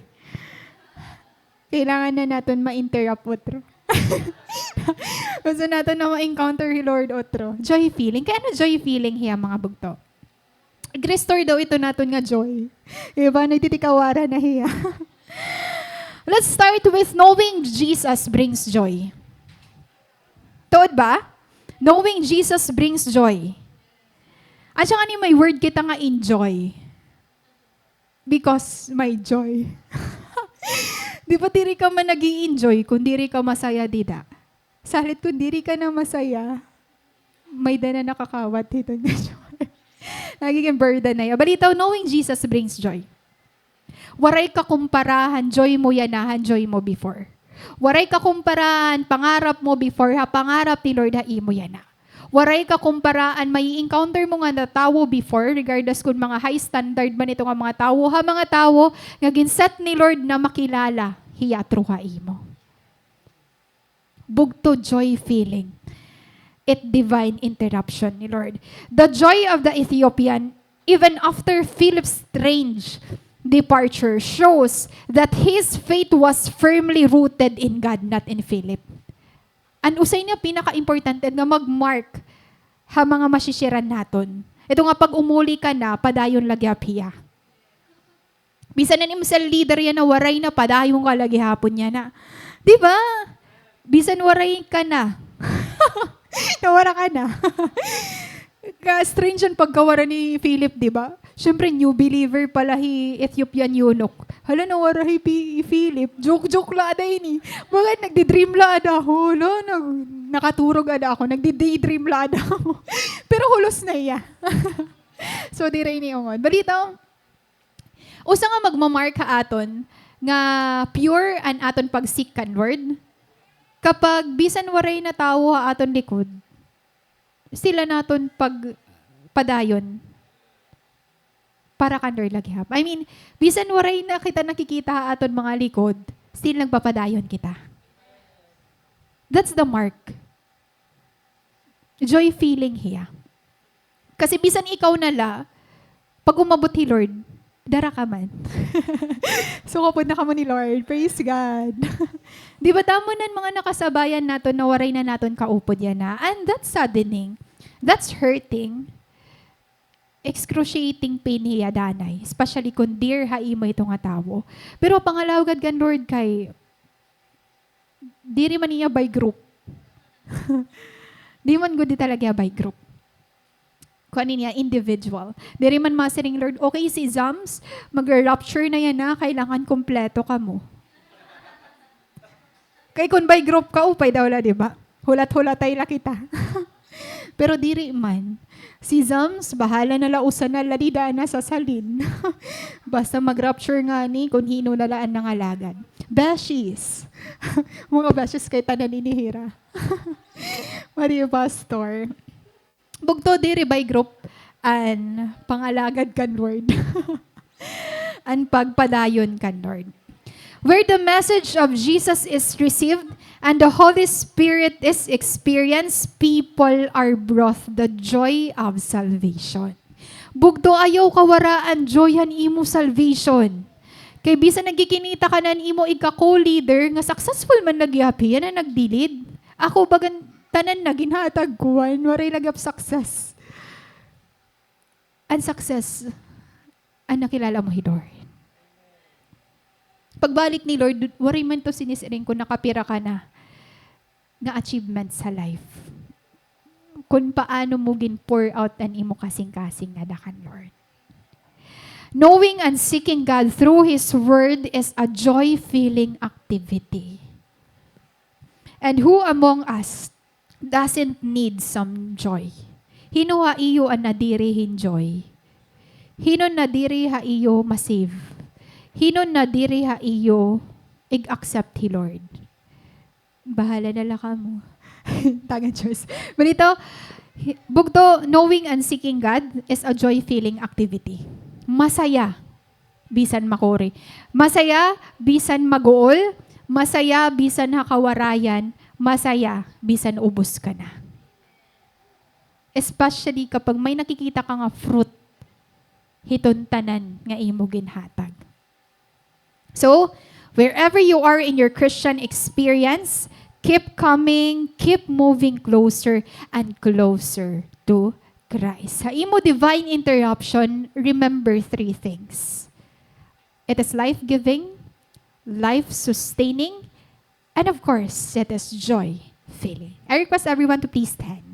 Kailangan na natin ma-interrupt otro. Gusto natin na ma-encounter ni Lord otro. Joy feeling. Kaya ano joy feeling hiya mga bugto? Restore daw ito natin nga joy. Iba, nagtitikawara na hiya. Let's start with knowing Jesus brings joy. Tuod ba? Knowing Jesus brings joy. At saka ni may word kita nga enjoy. Because my joy. Di ba diri ka man nag-i-enjoy kung diri ka masaya dida? Salit kung diri ka na masaya, may dana nakakawat dito na joy. Nagiging burden na yan. Balitaw, knowing Jesus brings joy. Waray ka kumparahan, joy mo yanahan, joy mo before. Waray ka kumparahan, pangarap mo before, pangarap ni Lord imo yana. Waray ka kumparaan, may encounter mo nga na tao before, regardless kung mga high standard man ito nga mga tao, mga tao, nga ginset ni Lord na makilala, hiya through imo. Bugto joy feeling. It divine interruption ni Lord. The joy of the Ethiopian, even after Philip's strange departure, shows that his faith was firmly rooted in God, not in Philip. Ang usay niya pinaka-importante nga mag-mark ha mga masisiran naton. Ito nga pag umuli ka na, padayon lagyapiya. Bisan na ni sa leader yan na waray na padayon ka lagi hapon niya na. Di ba? Bisan waray ka na. Nawara ka na. Ka-strange yan pagkawara ni Philip, di ba? Siyempre, new believer pala Ethiopian eunuch. Hala, nawara Philip. Joke-joke la ada ini. Bakit nagdi-dream la ada ako? Nakaturog ada ako. Nagdi-daydream la ada ako. Pero hulos na iya. So, di rin niyo. Balita, usa nga magmamark ka aton nga pure an aton pag-seek kan Lord. Kapag bisan waray na tao ha aton likod, sila naton pagpadayon para kan Lord lagi hap. I mean, bisan waray na kita nakikita ha aton mga likod, still nagpapadayon kita. That's the mark. Joy feeling here. Kasi bisan ikaw nala, pag umabot ni Lord, dara ka man. So kapod na ka mo ni Lord. Praise God. Di ba tamunan mga nakasabayan nato na waray na naton kaupod yan na? And that's saddening. That's hurting. Excruciating pain hiya danay. Especially kung dear haimo ito nga tao. Pero pangalawgad gan Lord kay diri man niya by group. Di man good talaga by group. Kung ano niya, individual. Diri man masiring Lord, okay si Zams, mag-rupture na yan na, kailangan kompleto ka mo. Kay kung by group ka, upay daw la, di ba? Hulat-hulatay la kita. Pero diri man, si Zams, bahala na lausan na lalida na sa salin. Basta mag-rupture nga ni, kung hino na laan ng alagad. Beshies. Mga beshies kay tanan inihira. Maria Pastor. Bugto diri by group an pangalagad kan Lord. An pagpadayon kan Lord. Where the message of Jesus is received and the Holy Spirit is experienced, people are brought the joy of salvation. Bugto ayaw kawaraan joyan imo salvation. Kay bisan nagkikinita ka nan imo ika co-leader nga successful man nagyapi yan na nagdilid. Ako bagan tanan na ginhatag kuwan, waray lagap success. Ang success, ang nakilala mo, Lord. Pagbalik ni Lord, waray man to sinisiring kung nakapira ka na nga achievement sa life. Kung paano mo gin-pour out ang imo kasing-kasing na dakan, Lord. Knowing and seeking God through His Word is a joy-filling activity. And who among us doesn't need some joy? Hino ha iyo ang nadirihin joy? Hino nadiri ha iyo masave? Hino nadiri ha iyo ig-accept Hi Lord? Bahala na lang ka mo. Tangan Diyos. Balito, bugto, knowing and seeking God is a joy-filling activity. Masaya, bisan makori. Masaya, bisan maguol. Masaya, bisan hakawarayan. Masaya, bisan ubos ka na. Especially kapag may nakikita ka nga fruit, hituntanan nga imo ginhatag. So, wherever you are in your Christian experience, keep coming, keep moving closer and closer to Christ. Sa imo divine interruption, remember 3 things. It is life-giving, life-sustaining, and of course, it is joy-filling. I request everyone to please stand.